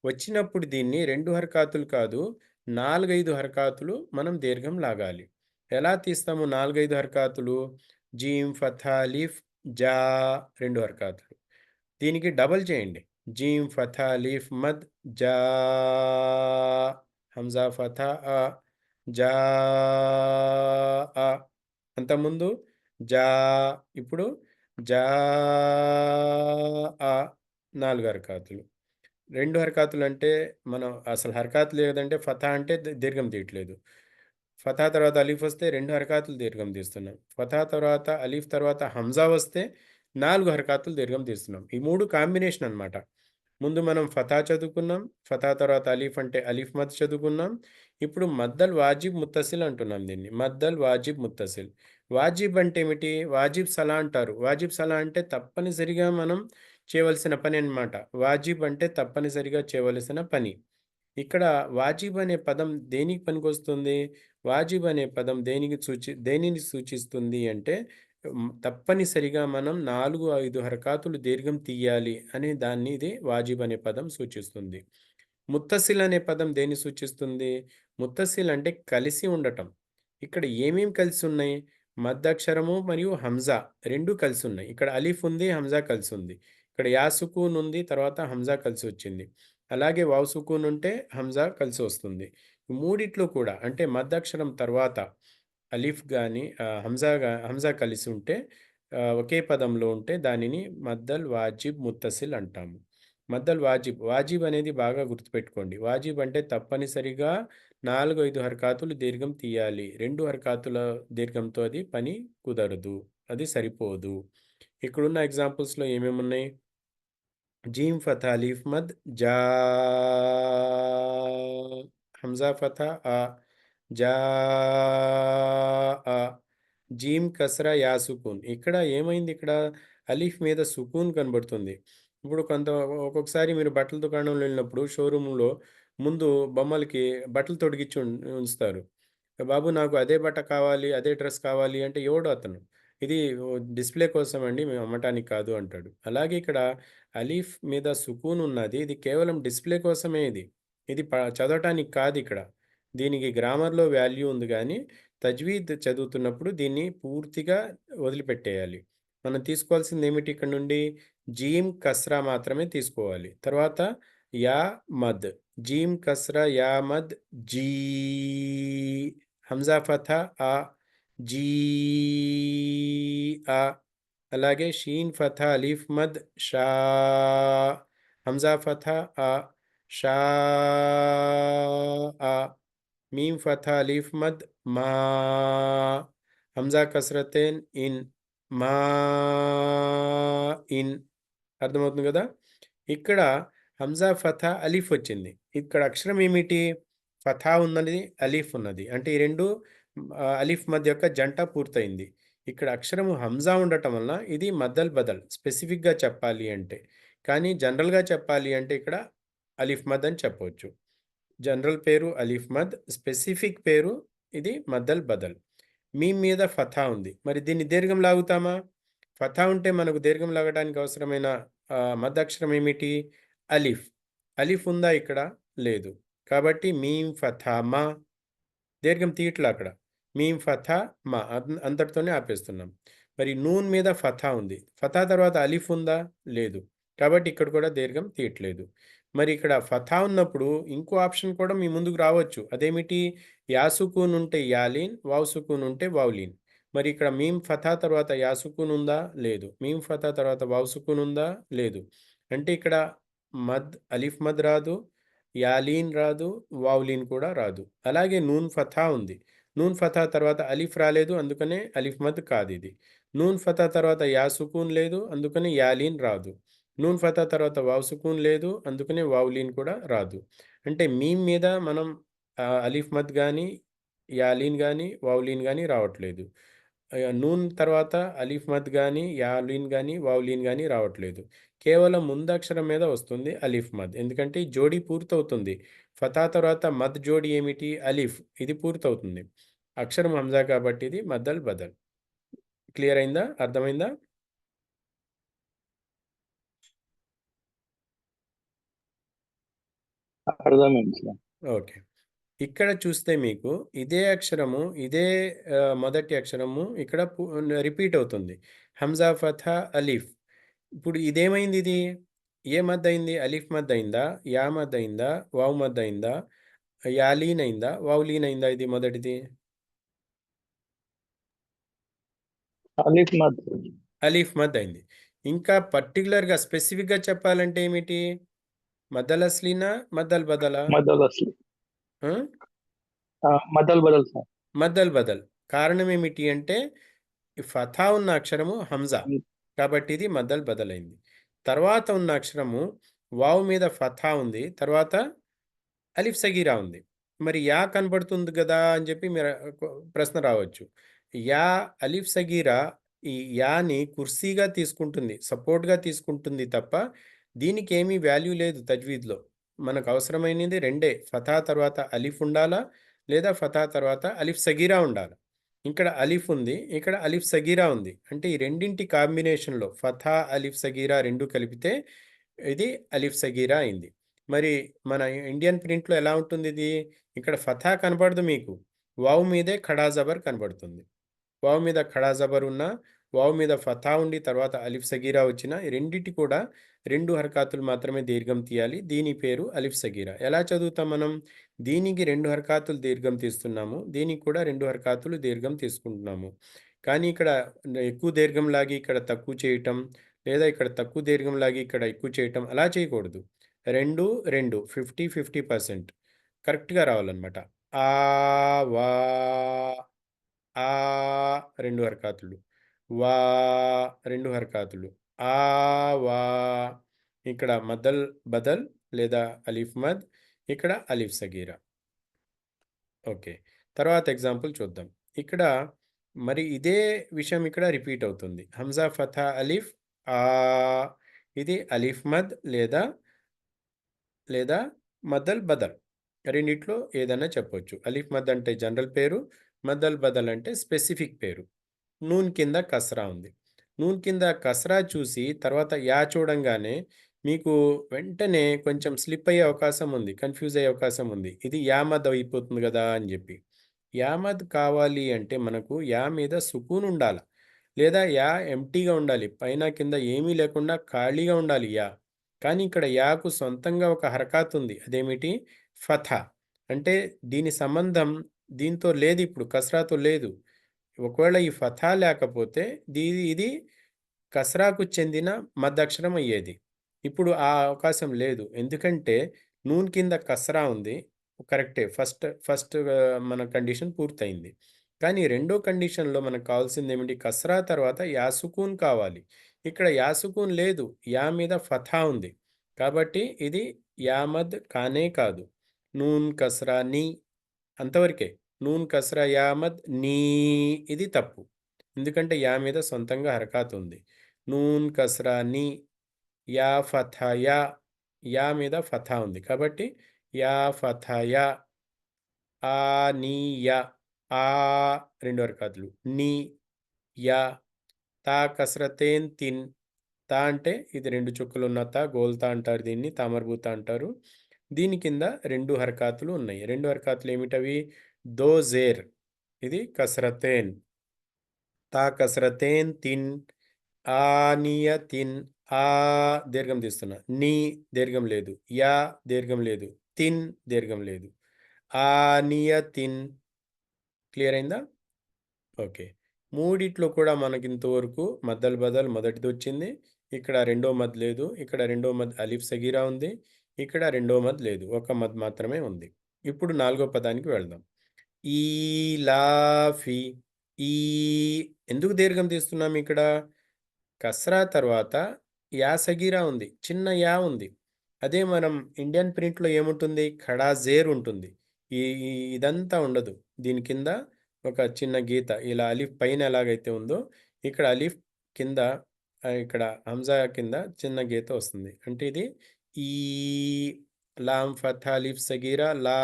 వచ్చినప్పుడు దీన్ని 2 హరకాతులు కాదు 4, 5 హరకాతులు మనం దీర్ఘం లాగాలి. ఎలా తీస్తాము 4, 5 హరకాతులు? జీమ్, ఫథా, లీఫ్, జా 2 హరకాతులు. దీనికి డబల్ చేయండి. జీమ్, ఫథా, లీఫ్, మద్, జా, హంజా, ఫథా, అ, జా, అ. అంతకుముందు జా, ఇప్పుడు జా, ఆ 4 హరకాతులు. 2 హరకాతులు అంటే మనం అసలు హరకాత్ లేదంటే ఫథా అంటే దీర్ఘం తీయట్లేదు. ఫథా తర్వాత అలీఫ్ వస్తే 2 హరకాతులు దీర్ఘం తీస్తున్నాం. ఫథా తర్వాత అలీఫ్ తర్వాత హంజా వస్తే 4 హరకాతులు దీర్ఘం తీస్తున్నాం. ఈ 3 కాంబినేషన్ అన్నమాట. ముందు మనం ఫథా చదువుకున్నాం. ఫథా తర్వాత అలీఫ్ అంటే అలీఫ్ మద్ చదువుకున్నాం. ఇప్పుడు మద్దల్ వాజిబ్ ముత్తసిల్ అంటున్నాం దీన్ని. మద్దల్ వాజిబ్ ముత్తసిల్. వాజిబ్ అంటే ఏమిటి? వాజిబ్ సలా అంటారు. వాజిబ్ సలా అంటే తప్పనిసరిగా మనం చేయవలసిన పని అన్నమాట. వాజిబ్ అంటే తప్పనిసరిగా చేయవలసిన పని. ఇక్కడ వాజిబ్ అనే పదం దేనికి పనికొస్తుంది? వాజిబ్ అనే పదం దేనిని సూచిస్తుంది అంటే తప్పనిసరిగా మనం 4, 5 హరకాతులు దీర్ఘం తీయాలి అనే దాన్ని ఇది వాజిబ్ అనే పదం సూచిస్తుంది. ముత్తసిల్ అనే పదం దేన్ని సూచిస్తుంది? ముత్తసిల్ అంటే కలిసి ఉండటం. ఇక్కడ ఏమేం కలిసి ఉన్నాయి? మద్దక్షరము మరియు హంజా 2 కలిసి ఉన్నాయి. ఇక్కడ అలిఫ్ ఉంది, హంజా కలిసి ఉంది. ఇక్కడ యా సుకూన్ ఉంది, తర్వాత హంజా కలిసి వచ్చింది. అలాగే వావ్ సుకూన్ ఉంటే హంజా కలిసి వస్తుంది. ఈ మూడిట్లో కూడా అంటే మద్దక్షరం తర్వాత అలిఫ్ గాని హంజా కలిసి ఉంటే ఒకే పదంలో ఉంటే దానిని మద్దల్ వాజిబ్ ముత్తసిల్ అంటాము. మద్దల్ వాజిబ్ అనేది బాగా గుర్తుపెట్టుకోండి. వాజిబ్ అంటే తప్పనిసరిగా 4, 5 హర్కాతులు దీర్ఘం తీయాలి. 2 హర్కాతుల దీర్ఘంతో అది పని కుదరదు. అది సరిపోదు. ఇక్కడున్న ఎగ్జాంపుల్స్‌లో ఏమేమున్నాయి? జీమ్ ఫథా అలీఫ్ మద్ జా, హంజా ఫథా ఆ, జా ఆ, జీమ్ కస్రా యా సుకూన్. ఇక్కడ ఏమైంది? ఇక్కడ అలీఫ్ మీద సుకూన్ కనబడుతుంది. ఇప్పుడు ఒక్కొక్కసారి మీరు బట్టల దుకాణంలో వెళ్ళినప్పుడు షోరూంలో ముందు బొమ్మలకి బట్టలు తొడిగిచ్చి ఉంచుతారు. బాబు నాకు అదే బట్ట కావాలి, అదే డ్రెస్ కావాలి అంటే ఎవడు అతను. ఇది డిస్‌ప్లే కోసం అండి, మేము అమ్మటానికి కాదు అంటాడు. అలాగే ఇక్కడ అలీఫ్ మీద సుకూన్ ఉన్నది. ఇది కేవలం డిస్‌ప్లే కోసమే ఇది. ఇది చదవటానికి కాదు ఇక్కడ. దీనికి గ్రామర్‌లో వాల్యూ ఉంది గానీ, తజ్వీద్ చదువుతున్నప్పుడు దీన్ని పూర్తిగా వదిలిపెట్టేయాలి. మనం తీసుకోవాల్సింది ఏమిటి ఇక్కడ నుండి? జీమ్ కస్రా మాత్రమే తీసుకోవాలి. తర్వాత యా మద్. జీమ్ కస్రా యా మద్ జీ, హంజా ఫథా ఆ, జీ ఆ. అలాగే షీన్ ఫథా అలీఫ్ మద్ షా, హంజా ఫథా ఆ, షా ఆ. మీమ్ ఫథా అలీఫ్ మద్ మా, హంజా కసరతేన్ ఇన్, మా ఇన్. అర్థమవుతుంది కదా? ఇక్కడ హంజా ఫథా అలీఫ్ వచ్చింది. ఇక్కడ అక్షరం ఏమిటి? ఫథా ఉన్నది, అలీఫ్ ఉన్నది. అంటే ఈ 2 అలీఫ్ మద్ యొక్క జంట పూర్తయింది. ఇక్కడ అక్షరము హంజా ఉండటం వలన ఇది మద్దల్ బదల్ స్పెసిఫిక్‌గా చెప్పాలి అంటే. కానీ జనరల్‌గా చెప్పాలి అంటే ఇక్కడ అలీఫ్ మద్ అని చెప్పవచ్చు. జనరల్ పేరు అలీఫ్ మద్, స్పెసిఫిక్ పేరు ఇది మద్దల్ బదల్. మీమ్ మీద ఫథా ఉంది. మరి దీన్ని దీర్ఘం లాగుతామా? ఫథా ఉంటే మనకు దీర్ఘం లాగడానికి అవసరమైన మద్దక్షరం ఏమిటి? అలీఫ్. అలీఫ్ ఉందా ఇక్కడ? లేదు. కాబట్టి మీమ్ ఫథా మా, దీర్ఘం తీయట్లా అక్కడ. మీమ్ ఫథా మా అంతటితోనే ఆపేస్తున్నాం. మరి నూన్ మీద ఫథా ఉంది. ఫథా తర్వాత అలీఫ్ ఉందా? లేదు. కాబట్టి ఇక్కడ కూడా దీర్ఘం తీయట్లేదు. మరి ఇక్కడ ఫథా ఉన్నప్పుడు ఇంకో ఆప్షన్ కూడా మీ ముందుకు రావచ్చు. అదేమిటి? యా సుకూన్ ఉంటే యాలీన్, వావ్ సుకూన్ ఉంటే వావ్లీన్. మరి ఇక్కడ మీమ్ ఫథా తర్వాత యా సుకూన్ ఉందా? లేదు. మీమ్ ఫథా తర్వాత వావ్ సుకూన్ ఉందా? లేదు. అంటే ఇక్కడ అలీఫ్ మద్ రాదు, యాలీన్ రాదు, వావ్లీన్ కూడా రాదు. అలాగే నూన్ ఫథా ఉంది. నూన్ ఫథా తర్వాత అలీఫ్ రాలేదు, అందుకనే అలీఫ్ మద్ కాదు ఇది. నూన్ ఫథా తర్వాత యా సుకూన్ లేదు, అందుకని యాలీన్ రాదు. నూన్ ఫథా తర్వాత వావ్ సుకూన్ లేదు, అందుకనే వావ్లీన్ కూడా రాదు. అంటే మీమ్ మీద మనం అలీఫ్ మద్ గానీ, యాలీన్ గానీ, వావ్లీన్ గానీ రావట్లేదు. నూన్ తర్వాత అలీఫ్ మద్ గానీ, యాలీన్ గానీ, వావ్లీన్ గానీ రావట్లేదు. కేవలం ముందక్షరం మీద వస్తుంది అలీఫ్ మద్. ఎందుకంటే ఈ జోడీ పూర్తవుతుంది. ఫతా తర్వాత మద్ జోడీ ఏమిటి? అలీఫ్. ఇది పూర్తవుతుంది. అక్షరం హంజా కాబట్టి ఇది మద్దల్ బదల్. క్లియర్ అయిందా? అర్థమైందా? అర్థమైంది సార్. ఓకే. ఇక్కడ చూస్తే మీకు ఇదే అక్షరము, ఇదే మొదటి అక్షరము ఇక్కడ రిపీట్ అవుతుంది. హంజా ఫథా అలీఫ్. ఇప్పుడు ఇదేమైంది ఇది? ఏ మద్ అయింది? అలీఫ్ మద్ అయిందా? యా మద్ అయిందా? వావ్ మద్ అయిందా? యాలీన్ అయిందా? వావ్లీన్ అయిందా? ఇది మొదటిది అలీఫ్ మద్. అలీఫ్ మద్ అయింది. ఇంకా పర్టికులర్గా స్పెసిఫిక్గా చెప్పాలంటే ఏమిటి? మద్దల్ అస్లీనా, మద్దల్ బదలా? మద్దల్ అస్లీ. ఆ? మద్దల్ బదల్ సార్. మద్దల్ బదల్. కారణం ఏమిటి అంటే ఈ ఫథా ఉన్న అక్షరము హంజా కాబట్టి ఇది మద్దల్ బదలైంది. తర్వాత ఉన్న అక్షరము వావ్ మీద ఫథా ఉంది, తర్వాత అలిఫ్ సగీరా ఉంది. మరి యా కనబడుతుంది కదా అని చెప్పి మీరు ప్రశ్న రావచ్చు. యా అలిఫ్ సగీరా ఈ యాని కుర్సీగా తీసుకుంటుంది, సపోర్ట్గా తీసుకుంటుంది తప్ప దీనికి ఏమీ వాల్యూ లేదు తజ్వీద్లో. మనకు అవసరమైనది రెండే, ఫథా తర్వాత అలిఫ్ ఉండాలా లేదా ఫథా తర్వాత అలిఫ్ సగీరా ఉండాలి. ఇక్కడ అలిఫ్ ఉంది, ఇక్కడ అలిఫ్ సగీరా ఉంది. అంటే ఈ రెండింటి కాంబినేషన్లో ఫథా అలిఫ్ సగీరా రెండు కలిపితే ఇది అలిఫ్ సగీరా అయింది. మరి మన ఇండియన్ ప్రింట్‌లో ఎలా ఉంటుంది ఇది? ఇక్కడ ఫథా కనపడదు మీకు. వావ్ మీదే ఖడా జబర్ కనపడుతుంది. వావ్ మీద ఖడా జబర్ ఉన్న, వావ్ మీద ఫథా ఉండి తర్వాత అలిఫ్ సగీరా వచ్చిన ఈ రెండిటి కూడా 2 హరకాతులు మాత్రమే దీర్ఘం తీయాలి. దీని పేరు అలిఫ్ సగీరా. ఎలా చదువుతాం మనం? దీనికి 2 హరకాతులు దీర్ఘం తీస్తున్నాము. దీనికి కూడా 2 హరకాతులు దీర్ఘం తీసుకుంటున్నాము. కానీ ఇక్కడ ఎక్కువ దీర్ఘం లాగి ఇక్కడ తక్కువ చేయటం, లేదా ఇక్కడ తక్కువ దీర్ఘం లాగి ఇక్కడ ఎక్కువ చేయటం అలా చేయకూడదు. 2, 2 50, 50% కరెక్ట్‌గా రావాలన్నమాట. ఆ, వా, ఆ 2 హరకాతులు. వా 2 హరకాతులు. ఆ, వా ఇక్కడ మదల్ బదల్ లేదా అలీఫ్ మద్, ఇక్కడ అలీఫ్ సగీరా. ఓకే. తర్వాత ఎగ్జాంపుల్ చూద్దాం. ఇక్కడ మరి ఇదే విషయం ఇక్కడ రిపీట్ అవుతుంది. హంజా ఫథా అలీఫ్ ఆ, ఇది అలీఫ్ మద్ లేదా మదల్ బదల్. రెండిట్లో ఏదైనా చెప్పొచ్చు. అలీఫ్ మద్ అంటే జనరల్ పేరు, మదల్ బదల్ అంటే స్పెసిఫిక్ పేరు. నూన్ కింద కస్రా ఉంది. నూన్ కింద కస్రా చూసి తర్వాత యా చూడంగానే మీకు వెంటనే కొంచెం స్లిప్ అయ్యే అవకాశం ఉంది. కన్‌ఫ్యూజ్ అయ్యే అవకాశం ఉంది. ఇది యా మద్ అయిపోతుంది గదా అని జెప్పి. యా మద్ కావాలి అంటే మనకు యా మీద సుకూన్ ఉండాల. లేదా యా ఎంప్టీగా ఉండాలి. పైన కింద ఏమీ లేకుండా ఖాళీగా ఉండాలి యా. కానీ ఇక్కడ యాకు సొంతంగా ఒక హరకాత్ ఉంది. అదేమిటి? ఫథా. అంటే దీని సంబంధం దీంతో లేదు, ఇప్పుడు కస్రాతో లేదు. ఒకవేళ ఈ ఫథా లేకపోతే ఇది కస్రాకు చెందిన మద్దక్షరం అయ్యేది. ఇప్పుడు ఆ అవకాశం లేదు. ఎందుకంటే నూన్ కింద కస్రా ఉంది. కరెక్టే. ఫస్ట్ మన కండిషన్ పూర్తయింది. కానీ రెండో కండిషన్‌లో మనకు కావాల్సిందేమిటి? కస్రా తర్వాత యా సుకూన్ కావాలి. ఇక్కడ యా సుకూన్ లేదు. యా మీద ఫథా ఉంది. కాబట్టి ఇది యా మద్ కానే కాదు. నూన్ కస్రా నీ అంతవరకే. నూన్ కస్రా యా మద్ నీ ఇది తప్పు. ఎందుకంటే యా మీద సొంతంగా హరకాత్ ఉంది. నూన్ కస్రా నీ, యా ఫథా యా, యా మీద ఫథా ఉంది. కాబట్టి యా ఫథా యా, ఆ నీ యా, ఆ 2 హరకాతులు. నీ, యా, తా కస్రతేన్ తిన్. తా అంటే ఇది 2 చుక్కలున్న తా, గోల్తా అంటారు దీన్ని, తామర్బూత అంటారు. దీని కింద 2 హరకాతులు ఉన్నాయి. 2 హరకాతులు ఏమిటవి? దో జేర్, ఇది కస్రతేన్. తా కస్రతేన్ తిన్, ఆనియతిన్. ఆ దీర్ఘం తీస్తున్నా. నీ దీర్ఘం లేదు. యా దీర్ఘం లేదు. తిన్ దీర్ఘం లేదు. ఆనియతిన్. క్లియర్ అయిందా? ఓకే. మూడిట్లో కూడా మనకి ఇంతవరకు మద్దల్ బదల్ మొదటిది వచ్చింది. ఇక్కడ రెండో మద్ లేదు. ఇక్కడ రెండో మద్ అలిఫ్ సగీరా ఉంది. ఇక్కడ రెండో మద్ లేదు. ఒక మద్ మాత్రమే ఉంది. ఇప్పుడు నాలుగో పదానికి వెళ్దాం. ఈలాఫి. ఈ ఎందుకు దీర్ఘం తీస్తున్నాం ఇక్కడ? కస్రా తర్వాత యా సగీరా ఉంది. చిన్న యా ఉంది. అదే మనం ఇండియన్ ప్రింట్‌లో ఏముంటుంది? ఖడా జేర్ ఉంటుంది. ఈ ఈ ఇదంతా ఉండదు. దీని కింద ఒక చిన్న గీత ఇలా అలిఫ్ పైన ఎలాగైతే ఉందో ఇక్కడ అలిఫ్ కింద ఇక్కడ హంజా కింద చిన్న గీత వస్తుంది. అంటే ఇది ఈ లామ్ ఫథా అలిఫ్ సగీరా లా.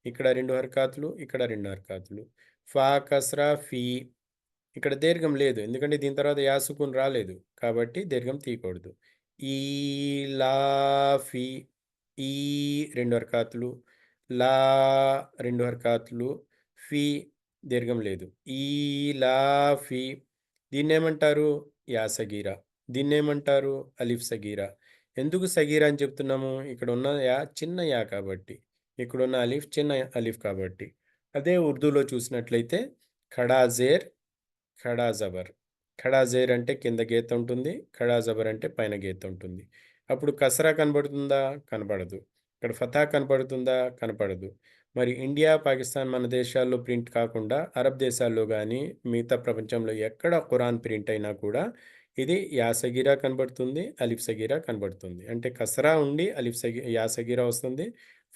ఇక్కడ 2 హరకాతులు, ఇక్కడ 2 హరకాతులు. ఫా కస్రా ఫీ. ఇక్కడ దీర్ఘం లేదు. ఎందుకంటే దీని తర్వాత యా సుకూన్ రాలేదు. కాబట్టి దీర్ఘం తీయకూడదు. ఈలాఫి. ఈ 2 హరకాతులు. లా 2 హరకాతులు. ఫీ దీర్ఘం లేదు. ఈలాఫి. దీన్నేమంటారు? యా సగీరా. దీన్నేమంటారు? అలిఫ్ సగీరా. ఎందుకు సగీరా అని చెప్తున్నాము? ఇక్కడ ఉన్న యా చిన్న యా కాబట్టి. ఇక్కడున్న అలిఫ్ చిన్న అలిఫ్ కాబట్టి. అదే ఉర్దూలో చూసినట్లయితే ఖడా జేర్, ఖడా జబర్. ఖడా జేర్ అంటే కింద గీత ఉంటుంది. ఖడా జబర్ అంటే పైన గీత ఉంటుంది. అప్పుడు కసరా కనబడుతుందా? కనపడదు. ఇక్కడ ఫతా కనపడుతుందా? కనపడదు. మరి ఇండియా, పాకిస్తాన్ మన దేశాల్లో ప్రింట్ కాకుండా అరబ్ దేశాల్లో గానీ, మిగతా ప్రపంచంలో ఎక్కడ ఖురాన్ ప్రింట్ అయినా కూడా ఇది యా సగీరా కనబడుతుంది, అలిఫ్ సగీరా కనబడుతుంది. అంటే కసరా ఉండి యా సగీరా వస్తుంది.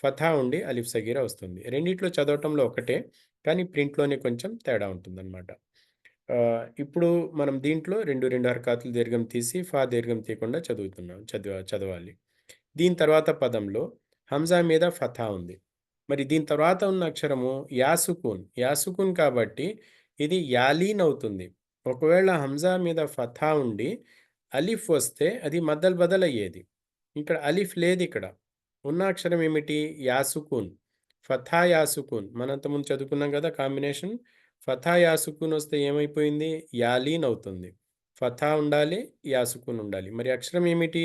ఫతా ఉండి అలిఫ్ సగీరా వస్తుంది. రెండిట్లో చదవటంలో ఒకటే. కానీ ప్రింట్‌లోనే కొంచెం తేడా ఉంటుందన్నమాట. ఇప్పుడు మనం దీంట్లో 2 హరకాతులు దీర్ఘం తీసి ఫా దీర్ఘం తీయకుండా చదవాలి. దీని తర్వాత పదంలో హంజా మీద ఫథా ఉంది. మరి దీని తర్వాత ఉన్న అక్షరము యా సుకూన్. యా సుకూన్ కాబట్టి ఇది యాలీన్ అవుతుంది. ఒకవేళ హంజా మీద ఫథా ఉండి అలిఫ్ వస్తే అది మద్దల్ బదల్ అయ్యేది. ఇక్కడ అలిఫ్ లేదు ఇక్కడ. ఉన్న అక్షరం ఏమిటి? యాసుకూన్. ఫథా యాసుకూన్. మనం అంతకుముందు చదువుకున్నాం కదా కాంబినేషన్. ఫథా యాసుకూన్ వస్తే ఏమైపోయింది? యాలీన్ అవుతుంది. ఫథా ఉండాలి, యాసుకూన్ ఉండాలి. మరి అక్షరం ఏమిటి?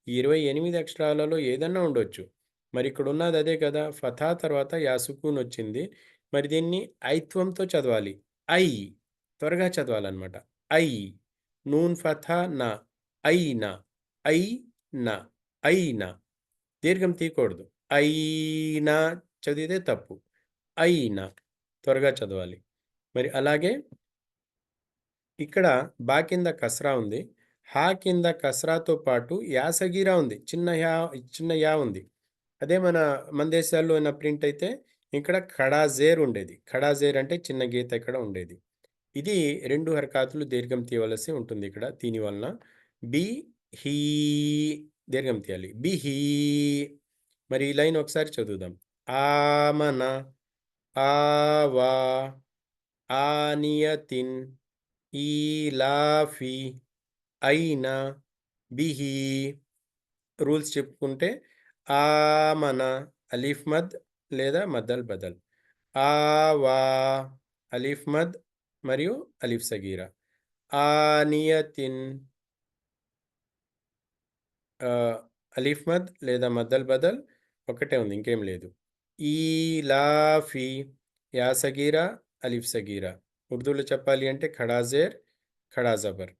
ఈ 28 అక్షరాలలో ఏదన్నా ఉండొచ్చు. మరి ఇక్కడ ఉన్నది అదే కదా. ఫథా తర్వాత యాసుకూన్ వచ్చింది. మరి దీన్ని ఐత్వంతో చదవాలి. ఐ. త్వరగా చదవాలన్నమాట. ఐ. నూన్ ఫథా నా. ఐనా. ఐనా. ఐనా. దీర్ఘం తీయకూడదు. ఐనా చదివితే తప్పు. ఐనా. త్వరగా చదవాలి. మరి అలాగే ఇక్కడ బా కింద కస్రా ఉంది. హా కింద కస్రాతో పాటు యాసగీరా ఉంది. చిన్న యా ఉంది. అదే మన దేశాల్లో ఉన్న ప్రింట్ అయితే ఇక్కడ ఖడాజేర్ ఉండేది. ఖడాజేర్ అంటే చిన్న గీత ఇక్కడ ఉండేది. ఇది 2 హరకాతులు దీర్ఘం తీయవలసి ఉంటుంది ఇక్కడ. దీనివలన బి హీ దీర్ఘం తీయాలి. బిహీ. మరి ఈ లైన్ ఒకసారి చదువుదాం. ఆమన. ఆవా. ఆనియతిన్. ఈలాఫి. ఐనా. బిహి. రూల్స్ చెప్పుకుంటే ఆమన అలీఫ్ మద్ లేదా మద్దల్ బదల్. ఆవా అలీఫ్ మద్ మరియు అలీఫ్ సగీరా. ఆనియతిన్ అలీఫ్ మద్ లేదా మద్దల్ బదల్ ఒకటే ఉంది, ఇంకేం లేదు. ఈలాఫి యా సగీరా అలీఫ్ సగీరా. ఉర్దూలో చెప్పాలి అంటే ఖడాజేర్ ఖడాజబర్.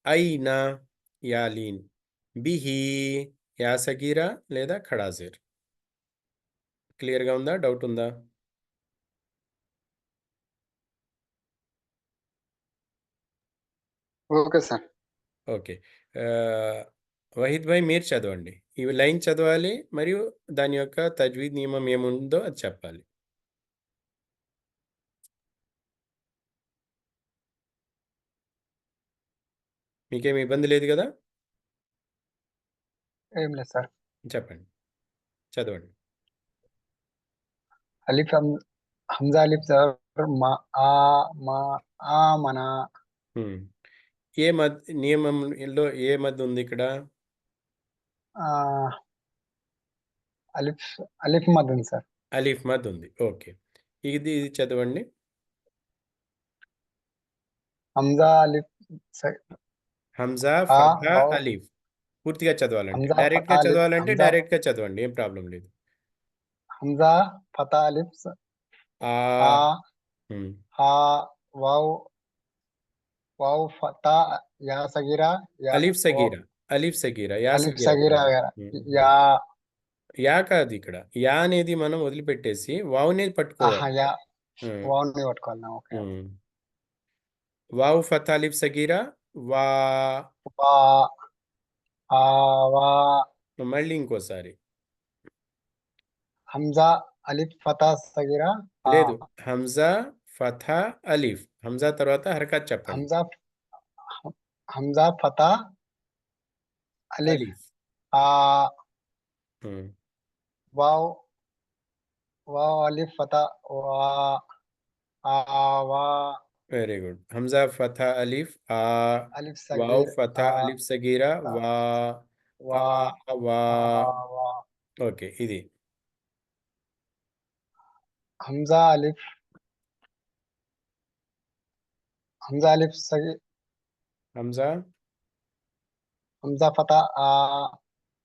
ఐనా యాలీన్. బిహి యా సగీరా లేదా ఖడాజేర్. క్లియర్గా ఉందా? డౌట్ ఉందా? Okay sir. ఓకే. వహీద్ భాయ్ మీరు చదవండి. ఈ లైన్ చదవాలి మరియు దాని యొక్క తజ్వీద్ నియమం ఏముందో అది చెప్పాలి. మీకేమి ఇబ్బంది లేదు కదా? ఏం లేదు సార్. చెప్పండి, చదవండి. అలిఫ్ హంజా అలిఫ్ జబర్ మా ఆ మా ఆమన. ఏ మద్ నియమంలో ఏ మద్ ఉంది ఇక్కడ? ఆ, అలిఫ్ అలిఫ్ మద్ ఉంది సార్. అలీఫ్ మద్ ఉంది. ఓకే, ఇది చదవండి. హంజా అలిఫ్ హంజా ఆ ఫథా వావ్ అలీఫ్. పూర్తిగా చదవాలంటే హంజా డైరెక్ట్గా ఫతా అలిఫ్ చదవాలంటే హంజా డైరెక్ట్గా చదవండి, ఏం ప్రాబ్లం లేదు. హంజా ఫతా అలిఫ్ ఆ ఆ ఉమ్, హా వావ్ వావ్ ఫతా యా సగీరా యా అలీఫ్ సగీరా. అలీఫ్ సగీరా, యా అలిఫ్ సగీరా సగీరా కాదు. యా యా కాదు ఇక్కడ. యా అనేది మనం వదిలిపెట్టేసి వావునే పట్టుకోవాలి. యా ఉమ్, వావ్ని పట్టుకోవాలన్నా. ఓకే. ఉమ్. వావ్ ఫథా అలీఫ్ సగీరా. వా. వా ఆ వా మళ్ళీ ఇంకోసారి. హంజా అలిఫ్ ఫతా సగీరా ఆ లేదు, హంజా ఫథా అలీఫ్. హంజా తర్వాత హరకత్ చెప్పండి. హంజా హంజా ఫతా అలిఫ్ అలీఫ్. ఆ ఉమ్, వావ్ వావ్ అలిఫ్ ఫతా వా ఆ వా వెరీ గుడ్. హంజా ఫథా అలీఫ్ ఆ. అలిఫ్ వావ్ సగీర్ ఫథా ఆ అలీఫ్ సగీరా వా. వా ఆ వా. ఆ వా ఓకే, ఇది హంజా అలిఫ్ హంజా అలిఫ్ సగీర్ హంజా హంజా ఫతా ఆ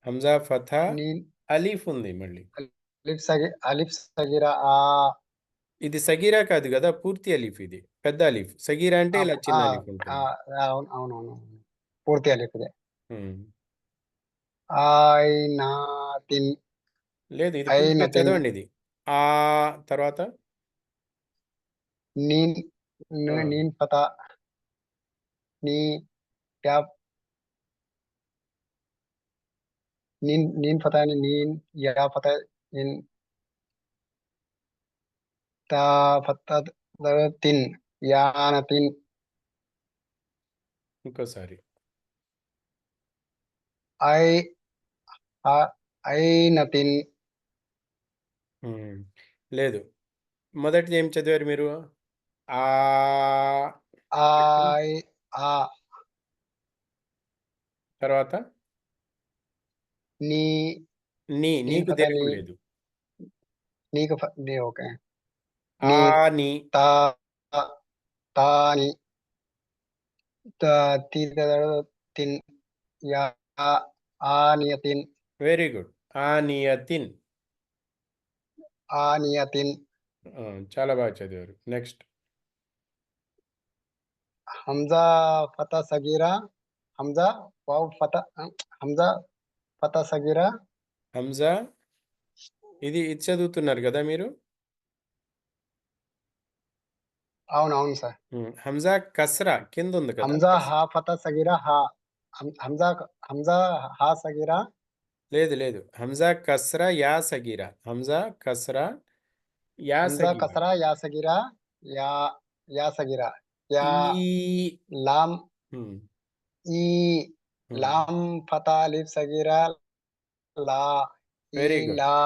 హంజా ఫథా నీన్ అలీఫ్ ఉంది మళ్ళీ. అలిఫ్ సగీరా ఆ ఇది సగీరా కాదు కదా, పూర్తి అలీఫ్. ఇది పెద్ద అలీఫ్. సగీరా అంటే ఇలా చిన్న అలీఫ్ ఉంటుంది. అవునవును పూర్తి అలిఫ్ ఇదే. ఉమ్. ఐనాతిన్ లేదు, ఇది పూర్తిగా ఐనతిన్ చదవండి. ఇది ఆ తర్వాత నీన్ ఆ, నీన్ ఫతా నీ యా నీన్ ఫతా నీన్ యా ఫతా ఇన్ తా ఫతా తిన్ యానతిన్ ఇంకోసారి. ఐ ఐనతిన్ ఉమ్. లేదు, మొదటిది ఏం చదివారు మీరు? ఆ ఐ ఆ తర్వాత నీ నీకు ఫతా దీర్ఘం నీ లేదు. నీకు నీ ఓకే ఆ నీ నీ తా తాని తీ తిన్ యా ఆనియతిన్ వెరీ గుడ్. ఆనియతిన్. ఆనియతిన్ చాలా బాగా చదివారు. నెక్స్ట్. హంజా ఫతా సగీరా హంజా వావ్ ఫతా హంజా ఫతా సగీరా హంజా ఇది చదువుతున్నారు కదా మీరు? అవును సార్. హంజా కస్రా కింద ఉంది కదా? హంజా హా ఫతా సగీరా హా హంజా హా సగీరా లేదు. హంజా కస్రా యా సగీరా. హంజా కస్రా యా హంజా సగీరా. కసరా యా సగీరా యా యా సగీరా యా ఈ లామ్ ఉమ్, ఈ లామ్ ఫతా అలిఫ్ సగీరా లా ఈ వెరీ గుడ్. లా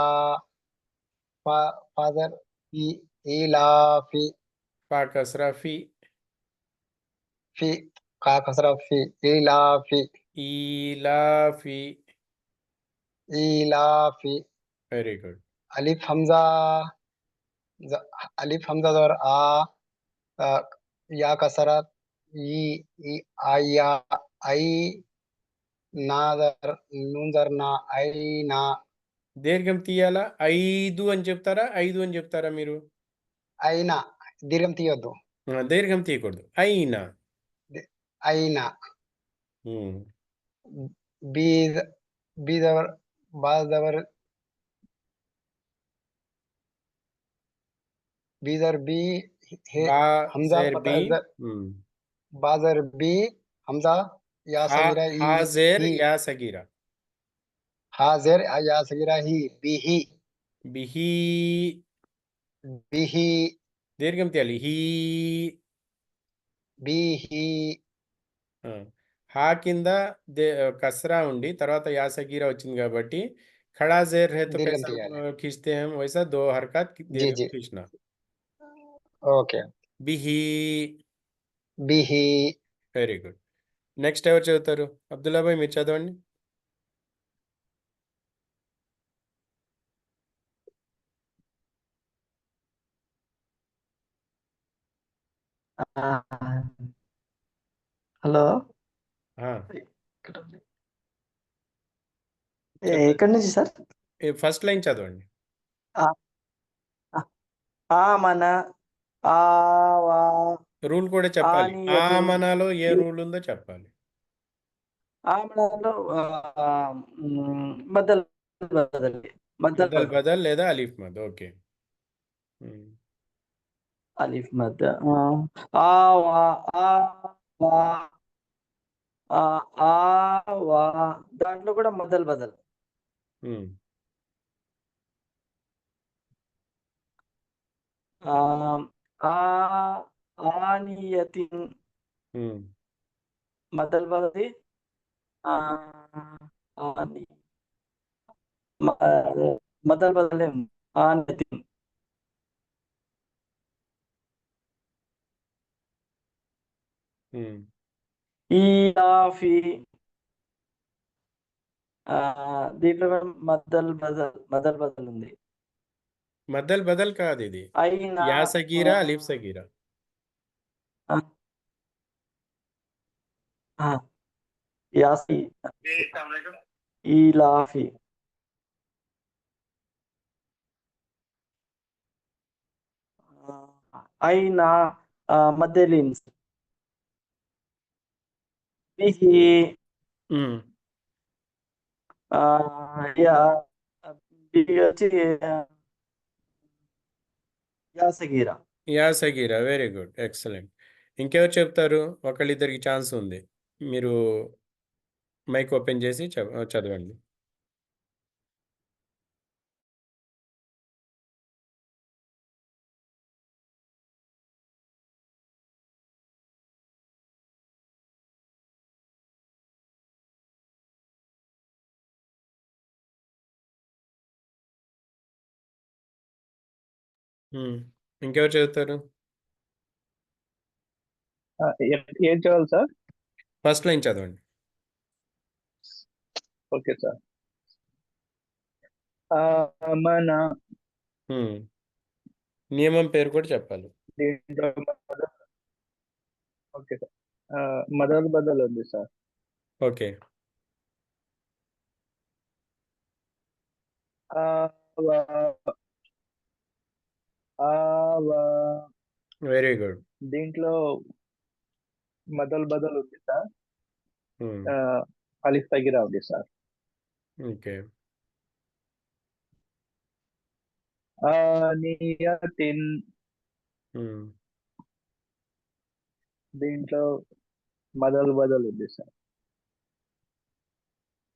ఫాదర్ ఈ లాఫి ఫా కస్రా ఫీ. ఫి కా కసరా ఫి ఈ లాఫి ఈలాఫీ. ఈ లాఫి వెరీ గుడ్. అలిఫ్ హంజా అలిఫ్ హంజా జబర్ ఆ యా కసరా ఈ ఈ ఆయా ఐ నా నూన్ జర్ నా ఐ నా దీర్ఘం తీయాలా? 5 అని చెప్తారా? 5 అని చెప్తారా మీరు? అయినా దీర్ఘం తీయొద్దు. దీర్ఘం తీయకూడదు. అయినా. అయినా ఉమ్, బీ బీ జబర్ బా జబర్ బీజర్ బి బా హంజా జేర్ ఫతా బి. బాజర్ బి హంజా యా సగీరా ఈ హాజేర్ హి యా సగీరా. హాజర్ యా సగీరా హి బిహి బిహి. బిహి దీర్ఘం తీయాలి. హీ. బిహి ఆ, హా కింద కసరా ఉండి తర్వాత యా సగీరా వచ్చింది కాబట్టి खड़ा जेर है तो దీర్ఘం कैसा తీయాలి. खींचते हैं हम, वैसा 2 हरकत जी दीर्घ जी खींचना. ఓకే బిహి. బిహి వెరీ గుడ్. నెక్స్ట్ ఎవరు చదువుతారు? అబ్దుల్లా భాయ్ మీరు చదవండి. హలో, ఆ, ఎక్కడి నుంచి సార్? ఫస్ట్ లైన్ చదవండి. ఆ ఆ మన ఆవా రూల్ కూడా చెప్పాలి. ఆ ఆనియతిన్ మనాలో ఏ రూల్ ఉందో చెప్పాలి. ఆమనలో బదల్ బదల్ బదల్ బదల్ బదల్ లేదా అలీఫ్ మద్. ఓకే. అలిఫ్ మద్ ఆవా ఆవా ఆవా దాంట్లో కూడా బదల్ బదల్. ఆనియతిన్ బదల్ బదల్ ఆని బదల్ బదల్ ఆనియతిన్ ఈలాఫి దీంట్లో కూడా బదల్ బదల్ ఉంది. మద్దల్ బదల్ కాదు ఇది. అయినా యా సగీరా అలీఫ్ సగీరా. యాసి ఈలాఫి అయినా మద్దెలిన్స్ బిహి యా బిహి వచ్చి యా సగీరా. యా సగీరా. Very good. ఎక్సలెంట్. ఇంకెవరు చెప్తారు? ఒకళ్ళిద్దరికి ఛాన్స్ ఉంది. మీరు మైక్ ఓపెన్ చేసి చదవండి. ఇంకెవరు చదువుతారు? ఏం చేయాలి సార్? ఫస్ట్ లైన్ చదవండి. Okay sir. మన ఉమ్. నియమం పేరు కూడా చెప్పాలి. దీంట్లో ఓకే సార్. మొదలు బదులు ఉంది సార్. ఓకే. ఆవ ఆవ వెరీ గుడ్. దీంట్లో మొదలు బదులు ఉంది సార్. ఉమ్. అలిఫ్ తగిరా ఉంది సార్. ఓకే. ఆనియతిన్ ఉమ్. దీంట్లో మొదలు బదులు ఉంది సార్.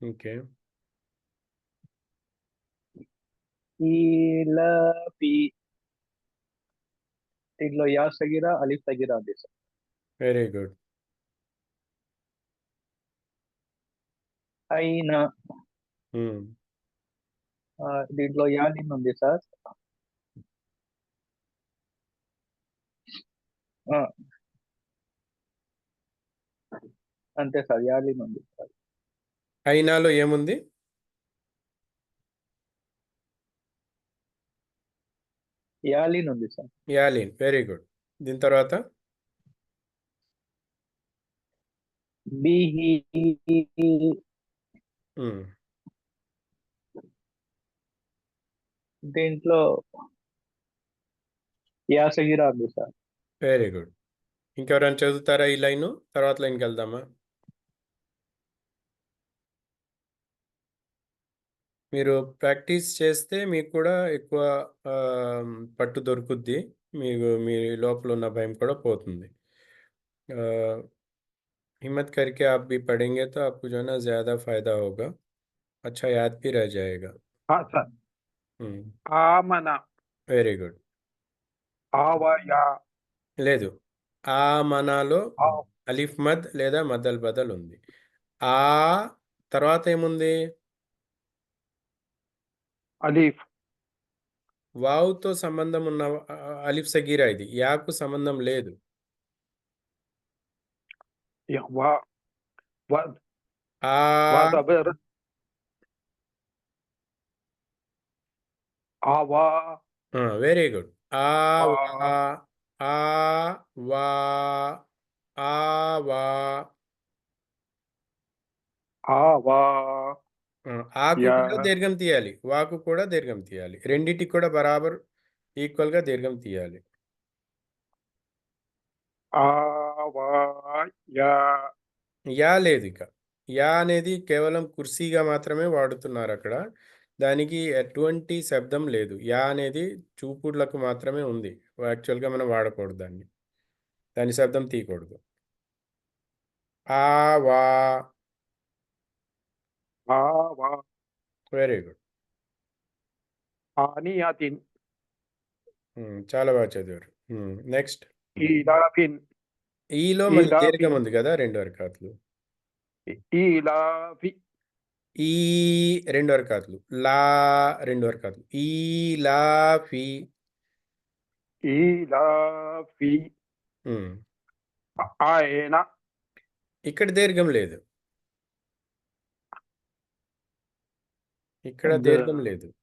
ఓకే. ఈలఫి దీంట్లో యా సగిరా అలిఫ్ తగిరా ఉంది సార్. Very good. అయినా ఉమ్. దీంట్లో యాలిన్ ఉంది సార్. ఆ, అంతే సార్, యాలిన్ ఉంది సార్. అయినాలో ఏముంది? యాలిన్ ఉంది సార్. యాలిన్. Very good. దీని తర్వాత బిహి ఉమ్. దీంట్లో యా సగిరా ఉంది సార్. Very good. ఇంకెవరైనా చదువుతారా ఈ లైను? తర్వాత లైన్కి వెళ్దామా? మీరు ప్రాక్టీస్ చేస్తే మీకు కూడా ఎక్కువ పట్టు దొరుకుద్ది. మీకు మీ లోపల ఉన్న భయం కూడా పోతుంది. हिम्मत करके आप भी पढ़ेंगे तो आपको जो है ना ज़्यादा फायदा होगा, अच्छा याद भी रह जाएगा. हाँ सर. हम्म. आमन, వెరీ గుడ్. आवया, లేదు, ఆ మనాలో आव, అలిఫ్ మద్ లేదా మదల్ బదల్ ఉంది. ఆ తర్వాత ఏముంది? अलीफ, వావుతో సంబంధం ఉన్న అలిఫ్ సగీరా, ఇది యాకు సంబంధం లేదు. या वा, वा, ఆ वा ज़बर, आवा, వెరీ గుడ్. ఆ वा, వా ఆ వా ఆ వా. आवा, ఆకు या, కూడా దీర్ఘం తీయాలి, వాకు కూడా దీర్ఘం తీయాలి. రెండింటికి కూడా బరాబర్ ఈక్వల్గా దీర్ఘం తీయాలి. आवा, या, యా లేదు ఇక. యా అనేది కేవలం కుర్సీగా మాత్రమే వాడుతున్నారు అక్కడ. దానికి ఎటువంటి శబ్దం లేదు. యా అనేది చూపుడులకు మాత్రమే ఉంది. యాక్చువల్గా మనం వాడకూడదు దాన్ని. దాని శబ్దం తీయకూడదు. ఆ వా. आवा, వెరీ గుడ్. आनियातिन, చాలా బాగా చదివారు. నెక్స్ట్. इलाफिन, ఈలో మళ్ళీ ఈలాఫి. దీర్ఘం ఉంది కదా, 2 అరకాతులు. इलाफी, ఈ 2 అరకాతులు. లా 2 అరకాతులు. ఈలాఫీ. इलाफी, ఉమ్. आयना, ఇక్కడ దీర్ఘం లేదు. ఇక్కడ द- దీర్ఘం లేదు.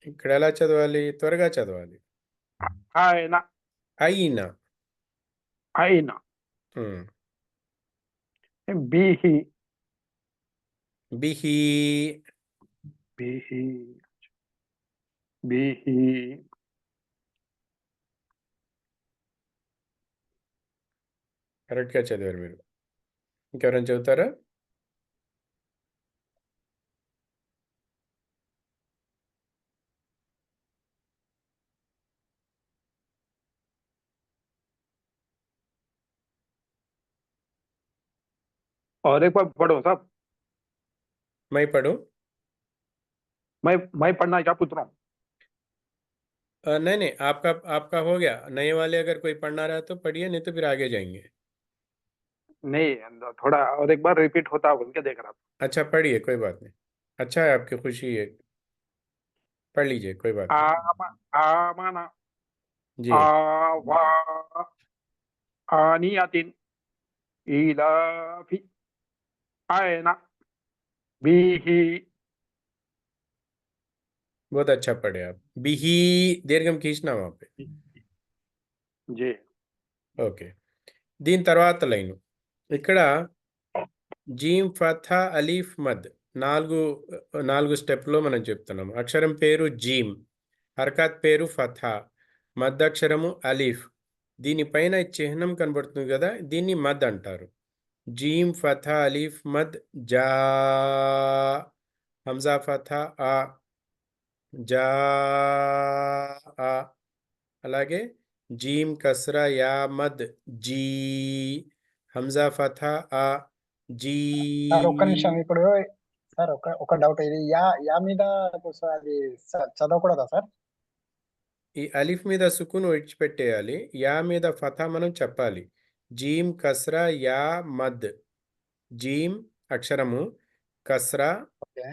ఇక్కడ ఎలా చదవాలి? త్వరగా చదవాలి. आयना, అయినా. आयना, ఉమ్. बिही, బిహి. बिही, बिही, కరెక్ట్గా చదివారు మీరు. ఇంకెవరైనా చదువుతారా? और एक बार पढ़ो साहब. मैं पढ़ूं? मैं पढ़ना क्या पूछ रहा हूँ. नहीं नहीं, आपका आपका हो गया. नए वाले अगर कोई पढ़ना रहा तो पढ़िए, नहीं तो फिर आगे जाएंगे. नहीं, थोड़ा और एक बार रिपीट होता है बोल के देख रहा था. अच्छा पढ़िए, कोई बात नहीं. अच्छा है, आपकी खुशी है. पढ़ लीजिए, कोई बात नहीं. आमना, जी. आवा, आनियातिन, इलाफी, आयना, बिही, बहुत अच्छा पढ़े आप। बिही దీర్ఘం खींचना वहां पे। जे ఓకే, దీని తర్వాత లైను ఇక్కడ జీమ్ ఫథా అలీఫ్ మద్ నాలుగు స్టెప్లో మనం చెప్తున్నాం. అక్షరం పేరు జీమ్, హర్కత్ పేరు ఫథా, మద్ అక్షరము అలీఫ్. దీనిపైన చిహ్నం కనబడుతుంది కదా, దీన్ని మద్ అంటారు. జీమ్ ఫథా అలీఫ్ మద్ జా, హంజా ఫథా ఆ, జా ఆ. అలాగే జీమ్ కస్రా యా మద్ జీ, హంజా ఫథా ఆ, జీ. సార్ ఒక్క నిమిషం ఇప్పుడు సార్ ఒక డౌట్, ఇది యా యా మీద అది చదవకూడదా సార్? ఈ అలిఫ్ మీద సుకున్ విడిచిపెట్టేయాలి, యా మీద ఫథా మనం చెప్పాలి. జీమ్ కస్రా యా మద్, జీమ్ అక్షరము, కస్రా ఓకే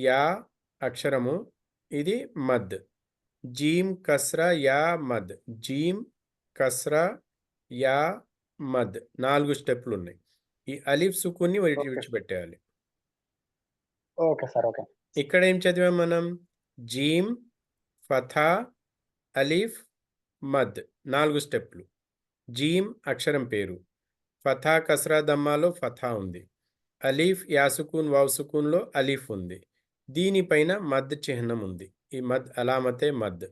యా అక్షరము, ఇది మద్. జీమ్ కస్రా యా మద్, జీమ్ కస్రా యా మద్, 4 స్టెప్లు ఉన్నాయి. ఈ అలిఫ్ సుకున్ని విడిచిపెట్టేయాలి. Okay sir okay. ఇక్కడ ఏం చదివాం మనం? జీమ్ ఫథా అలీఫ్ మద్, 4 స్టెప్లు. జీమ్ అక్షరం పేరు, ఫథా కస్రా దమ్మాలో ఫథా ఉంది, అలీఫ్ యాసుకూన్ వావ్ సుకూన్లో అలీఫ్ ఉంది, దీనిపైన మద్ చిహ్నం ఉంది. ఈ మద్ అలామతే మద్.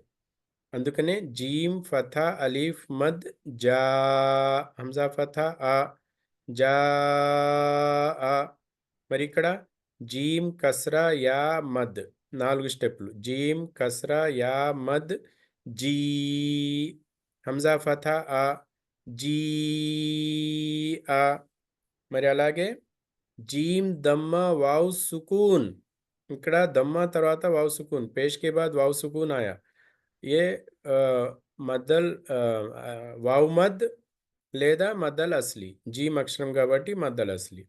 అందుకనే జీమ్ ఫథా అలీఫ్ మద్ జా, హంజా ఫథా ఆ, జా ఆ. మరి ఇక్కడ జీమ్ కస్రా యా మద్, 4 స్టెప్లు. జీమ్ కస్రా యా మద్ జీ, హంజా ఫథా ఆ, జీ ఆ. మరి అలాగే జీమ్ దమ్మా వావ్ సుకూన్, ఇక్కడ దమ్మా తర్వాత వావ్ సుకూన్, పేష్ కే బాద్ వావ్ సుకూన్ ఆయా, ఏ మద్దల్ వావ్ మద్ లేదా మద్దల్ అస్లీ. జీమ్ అక్షరం కాబట్టి మద్దల్ అస్లీ.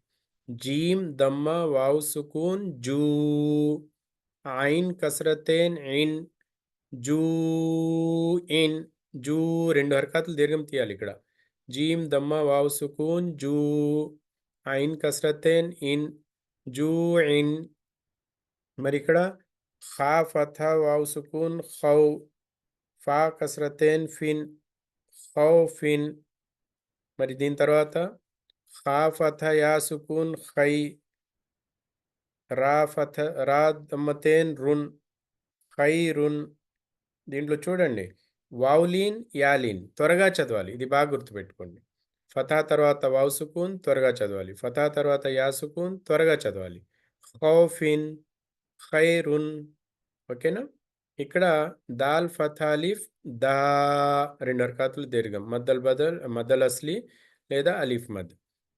జీమ్ దమ్మా వావ్ సుకూన్ జూ, ఐన్ కసరతేన్ ఇన్, జూ ఇన్, జూ 2 హర్కతులు దీర్ఘం తీయాలి ఇక్కడ. జీమ్ దమ్మా వావ్ సుకూన్ జూ, ఐన్ కసరతేన్ ఇన్, జూ ఇన్. మరి ఇక్కడ ఖా ఫథా వావ్ సుకూన్ ఖౌ, ఫా కసరతేన్ ఫిన్, ఖౌ ఫిన్. మరి దీని తర్వాత ఖా ఫథా యా సుకూన్ ఖై, రా దమ్మతేన్ రున్, ఖై రున్. దీంట్లో చూడండి వావులీన్ యాలీన్ త్వరగా చదవాలి, ఇది బాగా గుర్తుపెట్టుకోండి. ఫతా తర్వాత వావ్ సుకూన్ త్వరగా చదవాలి, ఫతా తర్వాత యా సుకూన్ త్వరగా చదవాలి. ఖౌఫిన్, ఖైరున్. ఓకేనా? ఇక్కడ దాల్ ఫథాలిఫ్ దా, 2 హర్కతులు దీర్ఘం, మద్దల్ అస్లీ లేదా అలీఫ్ మద్.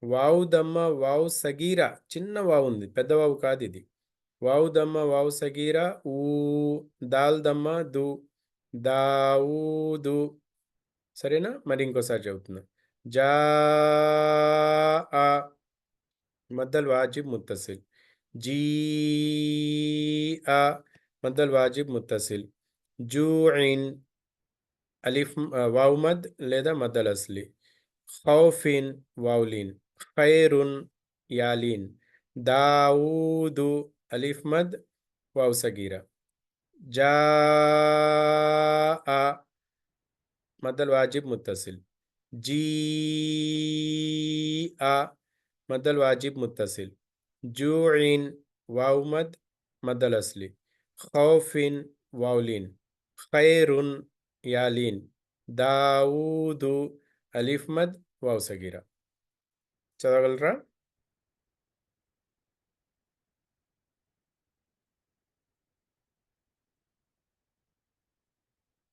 వావు దమ్మ వావు సగీరా, చిన్న వావు ఉంది, పెద్ద వావు కాదు ఇది. వావు దమ్మ వావు సగీరా ఊ, దాల్ దమ్మ దు, దావుదు. సరేనా? మరి ఇంకోసారి చెబుతున్నా. జా ఆ, మద్దల్ వాజిబ్ ముత్తసిల్. జీ ఆ, మద్దల్ వాజిబ్ ముత్తసిల్. జూఇన్, అలిఫ్ వావ్ మద్ లేదా మద్దల్ అస్లీ. ఖౌఫిన్ వావులీన్, ఖైరున్ యాలీన్, దావూదు అలిఫ్ మద్ వావ్ సగీరా. జా ఆ, మద్దల్ వాజిబ్ ముత్తసిల్. జీ ఆ, మద్దల్ వాజిబ్ ముత్తసిల్. జూఇన్ వావ్ మద్ మద్దల్ అస్లీ. ఖౌఫిన్ వావులీన్, ఖైరున్ యాలీన్, దావూదు అలీఫ్ మద్ వావ్ సగీరా. చదవగలరా?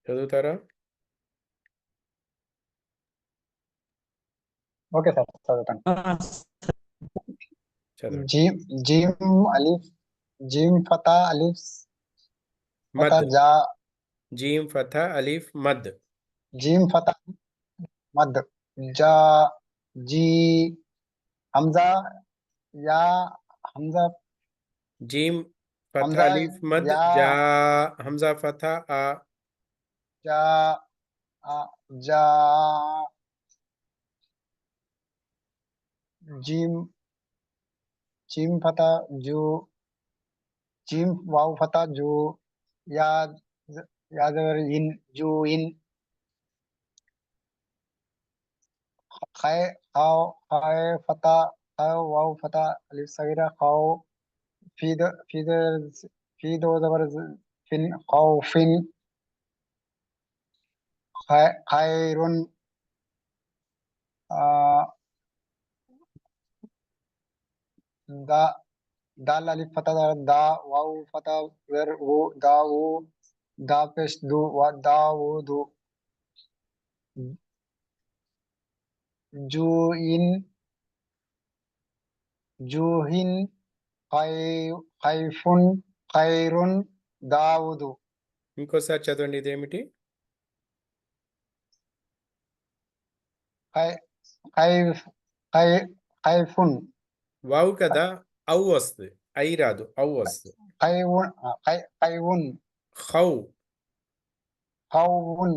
చదువుతారా? ఓకే సార్ చదువుతాను. చదవండి. జీమ్ అలీఫ్, జీమ్ ఫతా అలీఫ్ ఫతా మద్, జా, జీమ్ ఫథా అలీఫ్ మద్, జీమ్ ఫతా మద్ జా, జీ హంజా యా, హంజా జీమ్ ఫథా హంజా అలీఫ్ మద్ యా, జా, హంజా ఫథా ఆ, జా ఆ, జా, జీమ్ జీమ్ Fatah zoo, జీమ్ wow Fatah zoo, या यादवर इन जू इन खै खाओ खाए फता खाओ वाव फता अलिफ सगीरा खाओ फीद दो जबर फिन खाओ फिन खैरुन दा दाल अलिफ फता दा वाव फता वर वो दा पेश दो वा दा वो दो जुइन जुहिन खैफुन खैरुन दाవుదు ఇంకోసారి చదవండి ఇదేమిటి ఖైఫున్ వావు కదా అవు వస్తుంది ఐ రాదు అవు వస్తుంది ఖైవున్ ఖౌ ఖౌవున్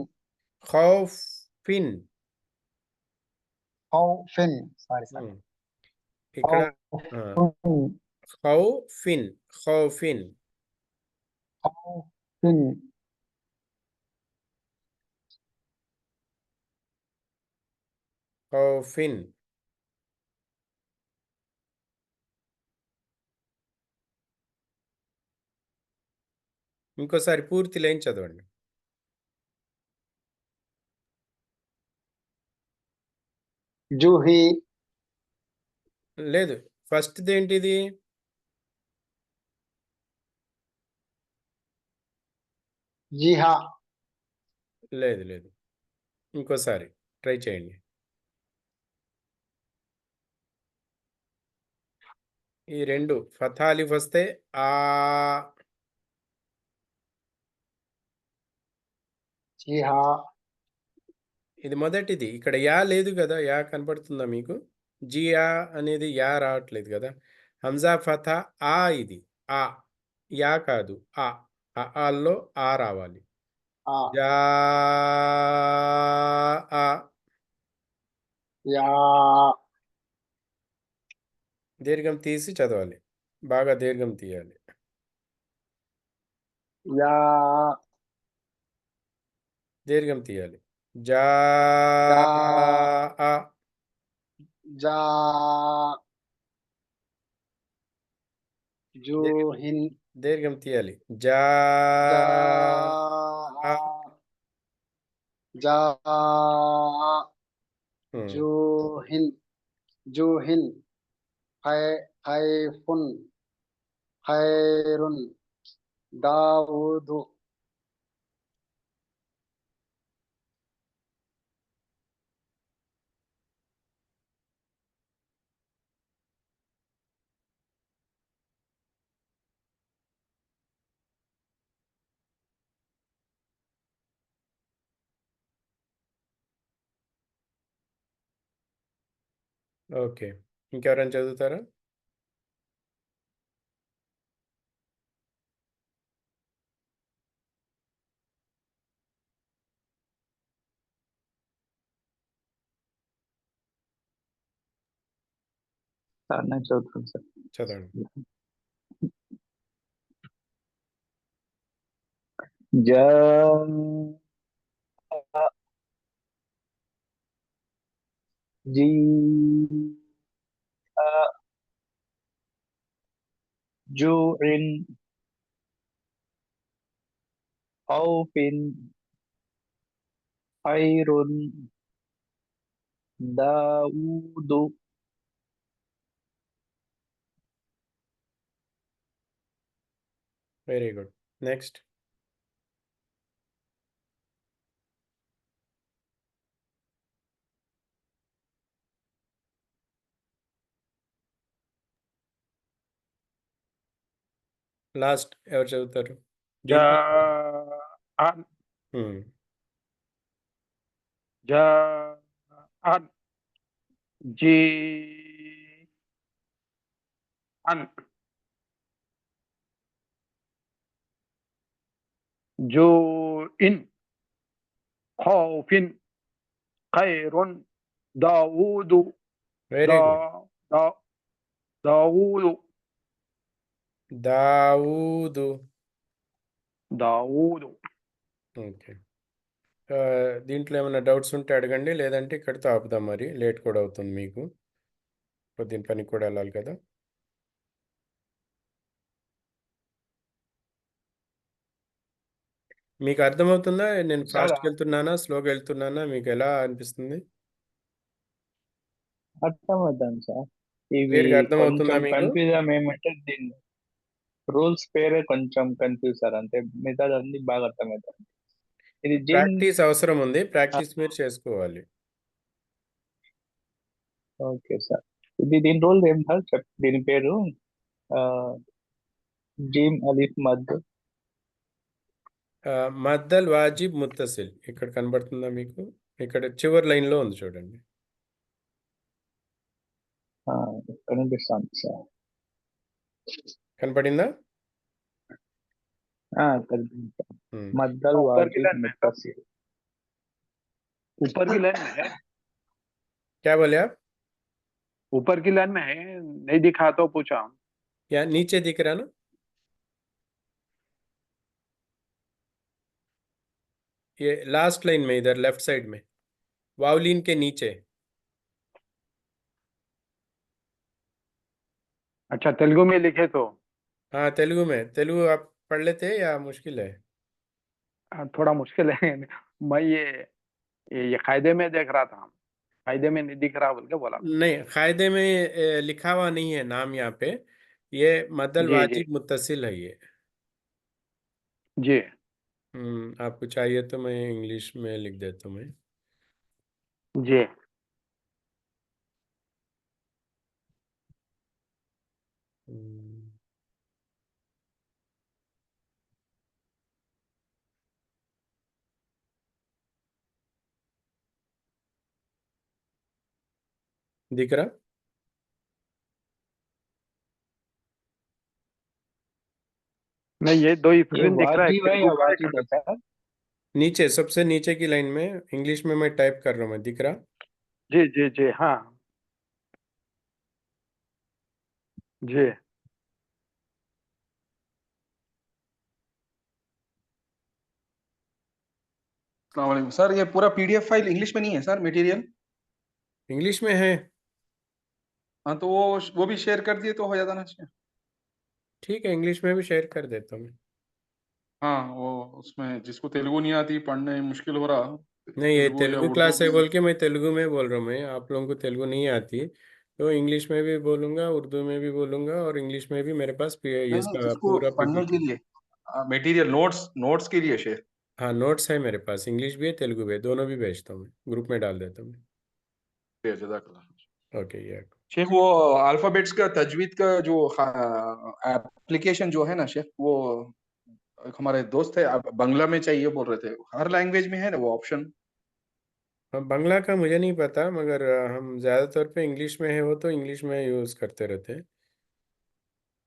ఖౌఫిన్ ఖౌఫిన్ సారీ ఇక్కడ ఖౌఫిన్ ఖౌఫిన్ ఖౌఫిన్ ఖౌఫిన్ ఇంకోసారి పూర్తి లైన్ చదవండి జూహి లేదు ఫస్ట్ ఏంటిది జీహా లేదు లేదు ఇంకోసారి ట్రై చేయండి ఈ రెండు ఫతాలిఫ్ వస్తే ఆ జీహా ఇది మొదటిది ఇక్కడ యా లేదు కదా యా కనపడుతుందా మీకు జియా అనేది యా రావట్లేదు కదా హంజా ఫతా ఆ ఇది ఆ యా కాదు ఆ ఆల్లో ఆ రావాలి యా ఆ యా దీర్ఘం తీసి చదవాలి బాగా దీర్ఘం తీయాలి యా దీర్ఘం తీయాలి జా జా జూహిన్ దీర్ఘం తీయాలి జా జా జూహిన్ జూహిన్ ఖైఫున్ ఖైరున్ దావుదు ఓకే ఇంకెవరైనా చదువుతారా సార్ నేను చదువుతాను సార్. చదవండి జూఇన్ ఖౌఫిన్ ఖైరున్ దావుదు వెరీ గుడ్ నెక్స్ట్ లాస్ట్ ఎవరు చదువుతారు జాఅన్ జాఅన్ జీఅన్ జూఇన్ ఖౌఫిన్ ఖైరున్ దావూదు వెరీ గుడ్ దావూదు దావూదు దావూదు. ఓకే. దీంట్లో ఏమైనా డౌట్స్ ఉంటే అడగండి, లేదంటే ఇక్కడితో ఆపుదాం, మరి లేట్ కూడా అవుతుంది మీకు, పొద్దున్న పనికి కూడా వెళ్ళాలి కదా. మీకు అర్థమవుతుందా? నేను సార్ ఫాస్ట్గా వెళ్తున్నానా, స్లోగా వెళ్తున్నానా, మీకు ఎలా అనిపిస్తుంది? అర్థమవుతాను సార్. ఇవి క్లియర్గా అర్థమవుతుందా కొంచెం మీకు? కన్ఫ్యూజన్ ఏమంటే దీని రూల్స్ పేరే కొంచెం కన్ఫ్యూజ్ సార్, అంతే మిగతాది అన్ని బాగా అర్థమవుతాయి. ఇది జిమ్. ప్రాక్టీస్ అవసరం ఉంది, ప్రాక్టీస్ మీరు చేసుకోవాలి. Okay sir. దీని రూల్స్ ఏం సార్ దీని పేరు జిమ్ అలిఫ్ మద్. మద్దల్ వాజిబ్ ముత్తసిల్ ఇక్కడ కనబడుతుందా మీకు? ఇక్కడ చివరి లైన్లో ఉంది చూడండి. కనిపిస్తాను సార్. కనపడిందా? కనిపిస్తాను. हम्म, మద్దల్ ऊपर की వాజిబ్ लाइन में है, ముత్తసిల్. ऊपर की लाइन में है, क्या बोले आप? ऊपर की लाइन में है, नहीं दिखा तो पूछा। या नीचे दिख रहा ना? ये लास्ट लाइन में, इधर लेफ्ट साइड में, वावलिन के नीचे। अच्छा, तेलुगु में लिखे तो हाँ, तेलुगु में। तेलुगु आप पढ़ लेते हैं या मुश्किल है? थोड़ा मुश्किल है। मैं ये कायदे में देख रहा था, कायदे में नहीं दिख रहा बोल के बोला। नहीं, कायदे में लिखा हुआ नहीं है नाम यहाँ पे। ये मद्दल जी जी वाजिब मुत्तसिल है ये। जी आपको चाहिए तो मैं इंग्लिश में लिख देता हूँ मैं। जी। हम्म, दिख रहा? नहीं, ये दो ये स्क्रीन दिख रहा है, वाजिब है तेलुगु या का है वाजिब है कन्नड़ का। सर? नीचे, सबसे नीचे की लाइन में इंग्लिश में मैं टाइप कर रहा हूँ, मैं दिख रहा? जी जी जी हाँ जी। अस्सलाम वालेकुम सर, ये पूरा पीडीएफ फाइल इंग्लिश में नहीं है सर, मटेरियल। इंग्लिश में है? हाँ तो वो भी शेयर कर दिए तो हो जाता ना सर। ठीक है, इंग्लिश में भी शेयर कर देता हूँ मैं। हाँ वो उसमें जिसको तेलुगु नहीं आती, पढ़ने में मुश्किल हो रहा, नहीं, ये तेलुगु या तेलुगु उर्दू क्लास है में। बोल के मैं तेलुगु में बोल रहा हूँ। मैं, आप लोगों को तेलुगु नहीं आती तो इंग्लिश में भी बोलूँगा, उर्दू में भी बोलूँगा, और इंग्लिश में भी मेरे पास नहीं नहीं, इसका जिसको पूरा पढ़ने के पीपीटी। लिए मटेरियल, नोट्स नोट्स के लिए शेयर। हाँ, नोट्स है मेरे पास, इंग्लिश भी है, तेलुगु भी है, दोनों भी भेजता हूँ मैं, ग्रुप में डाल देता हूँ मैं। जज़ाकल्लाह। ओके, ये शेख वो अल्फाबेट्स का तजवीद का जो एप्लीकेशन जो है ना शेख, वो एक हमारे दोस्त है, बंगला में चाहिए बोल रहे थे, हर लैंग्वेज में है ना वो ऑप्शन? हाँ, बांग्ला का मुझे नहीं पता, मगर हम ज़्यादातर पे इंग्लिश में है, वो तो इंग्लिश में यूज़ करते रहते हैं।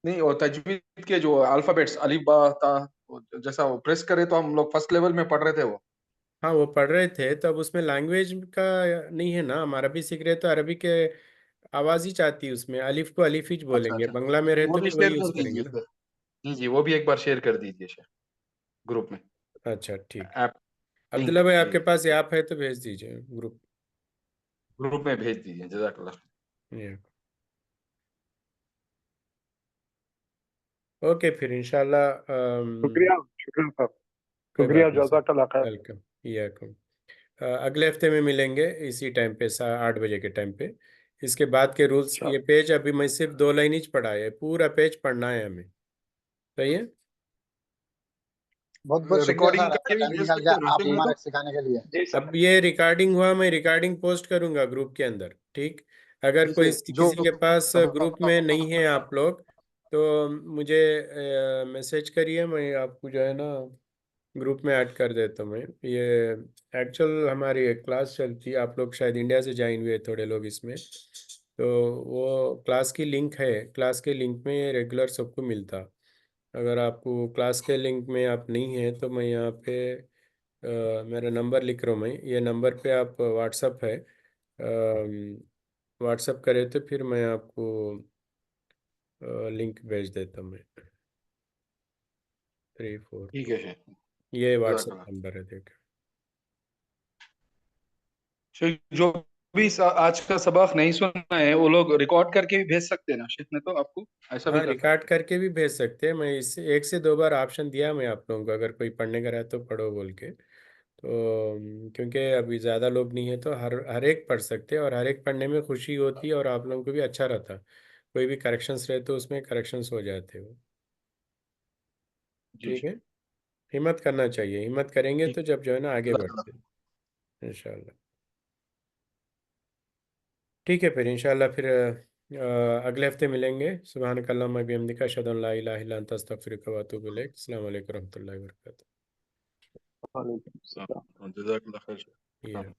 नहीं, और तजवीद के जो अल्फाबेट्स अलिफ बा ता, वो जैसा वो प्रेस करे तो हम लोग फर्स्ट लेवल में पढ़ रहे थे वो। हाँ, वो पढ़ रहे थे तो अब उसमें लैंग्वेज का नहीं है ना, हम अरबी सीख रहे तो अरबी के आवाज़ ही चाहती है उसमें, अलिफ को अलिफ ही अच्छा बोलेंगे, अच्छा, बांग्ला में रहे वो तो भी फिर वही शेयर कर यूज़ करेंगे दीजिए ना। फिर। जी जी, वो भी एक बार शेयर कर दीजिए शेयर, ग्रुप में। अच्छा, ठीक। ऐप लिंक, अब्दुल्ला भाई, जी आपके जी पास जी, ऐप है तो भेज दीजिए ग्रुप। ग्रुप में भेज दीजिए, जज़ाकल्लाह। ये ओके, फिर इंशाल्लाह शुक्रिया शुक्रिया सर, कोई शुक्रिया, बात नहीं सर, जज़ाकल्लाह खैर। वेलकम। ये अगले हफ्ते में मिलेंगे इसी टाइम पे, 8 बजे के टाइम पे। इसके बाद के रूल्स, अच्छा ये पेज अभी मैं सिर्फ 2 लाइन ही पढ़ा है, पूरा पेज पढ़ना है हमें, सही है? बहुत बहुत शुक्रिया रिकॉर्डिंग सर, आपका करके भी टाइम भेज निकाल के सकते हो ना आप शेख जी मेरे हमारे को? सिखाने के लिए। जी सर। अब ये रिकॉर्डिंग हुआ, मैं रिकॉर्डिंग पोस्ट करूंगा ग्रुप के अंदर, ठीक? अगर कोई जैसे जो किसी के पास ग्रुप में नहीं है आप लोग, तो मुझे मैसेज करिए, मैं आपको जो है ना ग्रुप में ऐड कर देता हूँ मैं। ये एक्चुअल हमारी एक क्लास चलती है, आप लोग शायद इंडिया से ज्वाइन हुए थोड़े लोग इसमें, तो वो क्लास की लिंक है, क्लास के लिंक में ये रेगुलर सबको मिलता। अगर आपको क्लास के लिंक में आप नहीं है तो मैं यहाँ पे मेरा नंबर लिख रहा हूँ मैं, ये नंबर पे आप व्हाट्सअप है, व्हाट्सअप करें तो फिर मैं आपको लिंक भेज देता हूँ मैं। 342 ठीक है शेख। ये व्हाट्सएप जज़ाकल्लाह। नंबर है, देखो। शेख जो भी आज का सबक नहीं सुना है वो लोग रिकॉर्ड करके भी भेज सकते हैं ना शेख, ने तो आपको ऐसा भी हाँ, कर रिकॉर्ड सकते हैं। करके भी भेज सकते हैं। मैं इस 1 से 2 बार ऑप्शन दिया मैं आप लोगों को, अगर कोई पढ़ने का रहा तो पढ़ो बोल के। तो क्योंकि अभी ज़्यादा लोग नहीं है तो हर हर एक पढ़ सकते हैं, और हर एक पढ़ने में खुशी होती है और आप लोगों को भी अच्छा रहता। कोई भी करेक्शंस रहे तो उसमें करेक्शंस हो जाते हो। जी ठीक है, शेख। हिम्मत करना चाहिए, हिम्मत करेंगे ठीक। तो जब जो है ना आगे बढ़ते जज़ाकल्लाह। हैं इंशाल्लाह। ठीक है, फिर इंशाल्लाह फिर अगले हफ्ते मिलेंगे। सुब्हानक अल्लाहुम्मा बिहम्दिका अशहदु अन ला इलाहा इल्ला अंता अस्तगफिरुका व अतूबु इलैक। अस्सलामु अलैकुम रहमतुल्लाहि व बरकातुहू। वालेकुम सलाम। जज़ाकल्लाह खैर शेख। Yeah.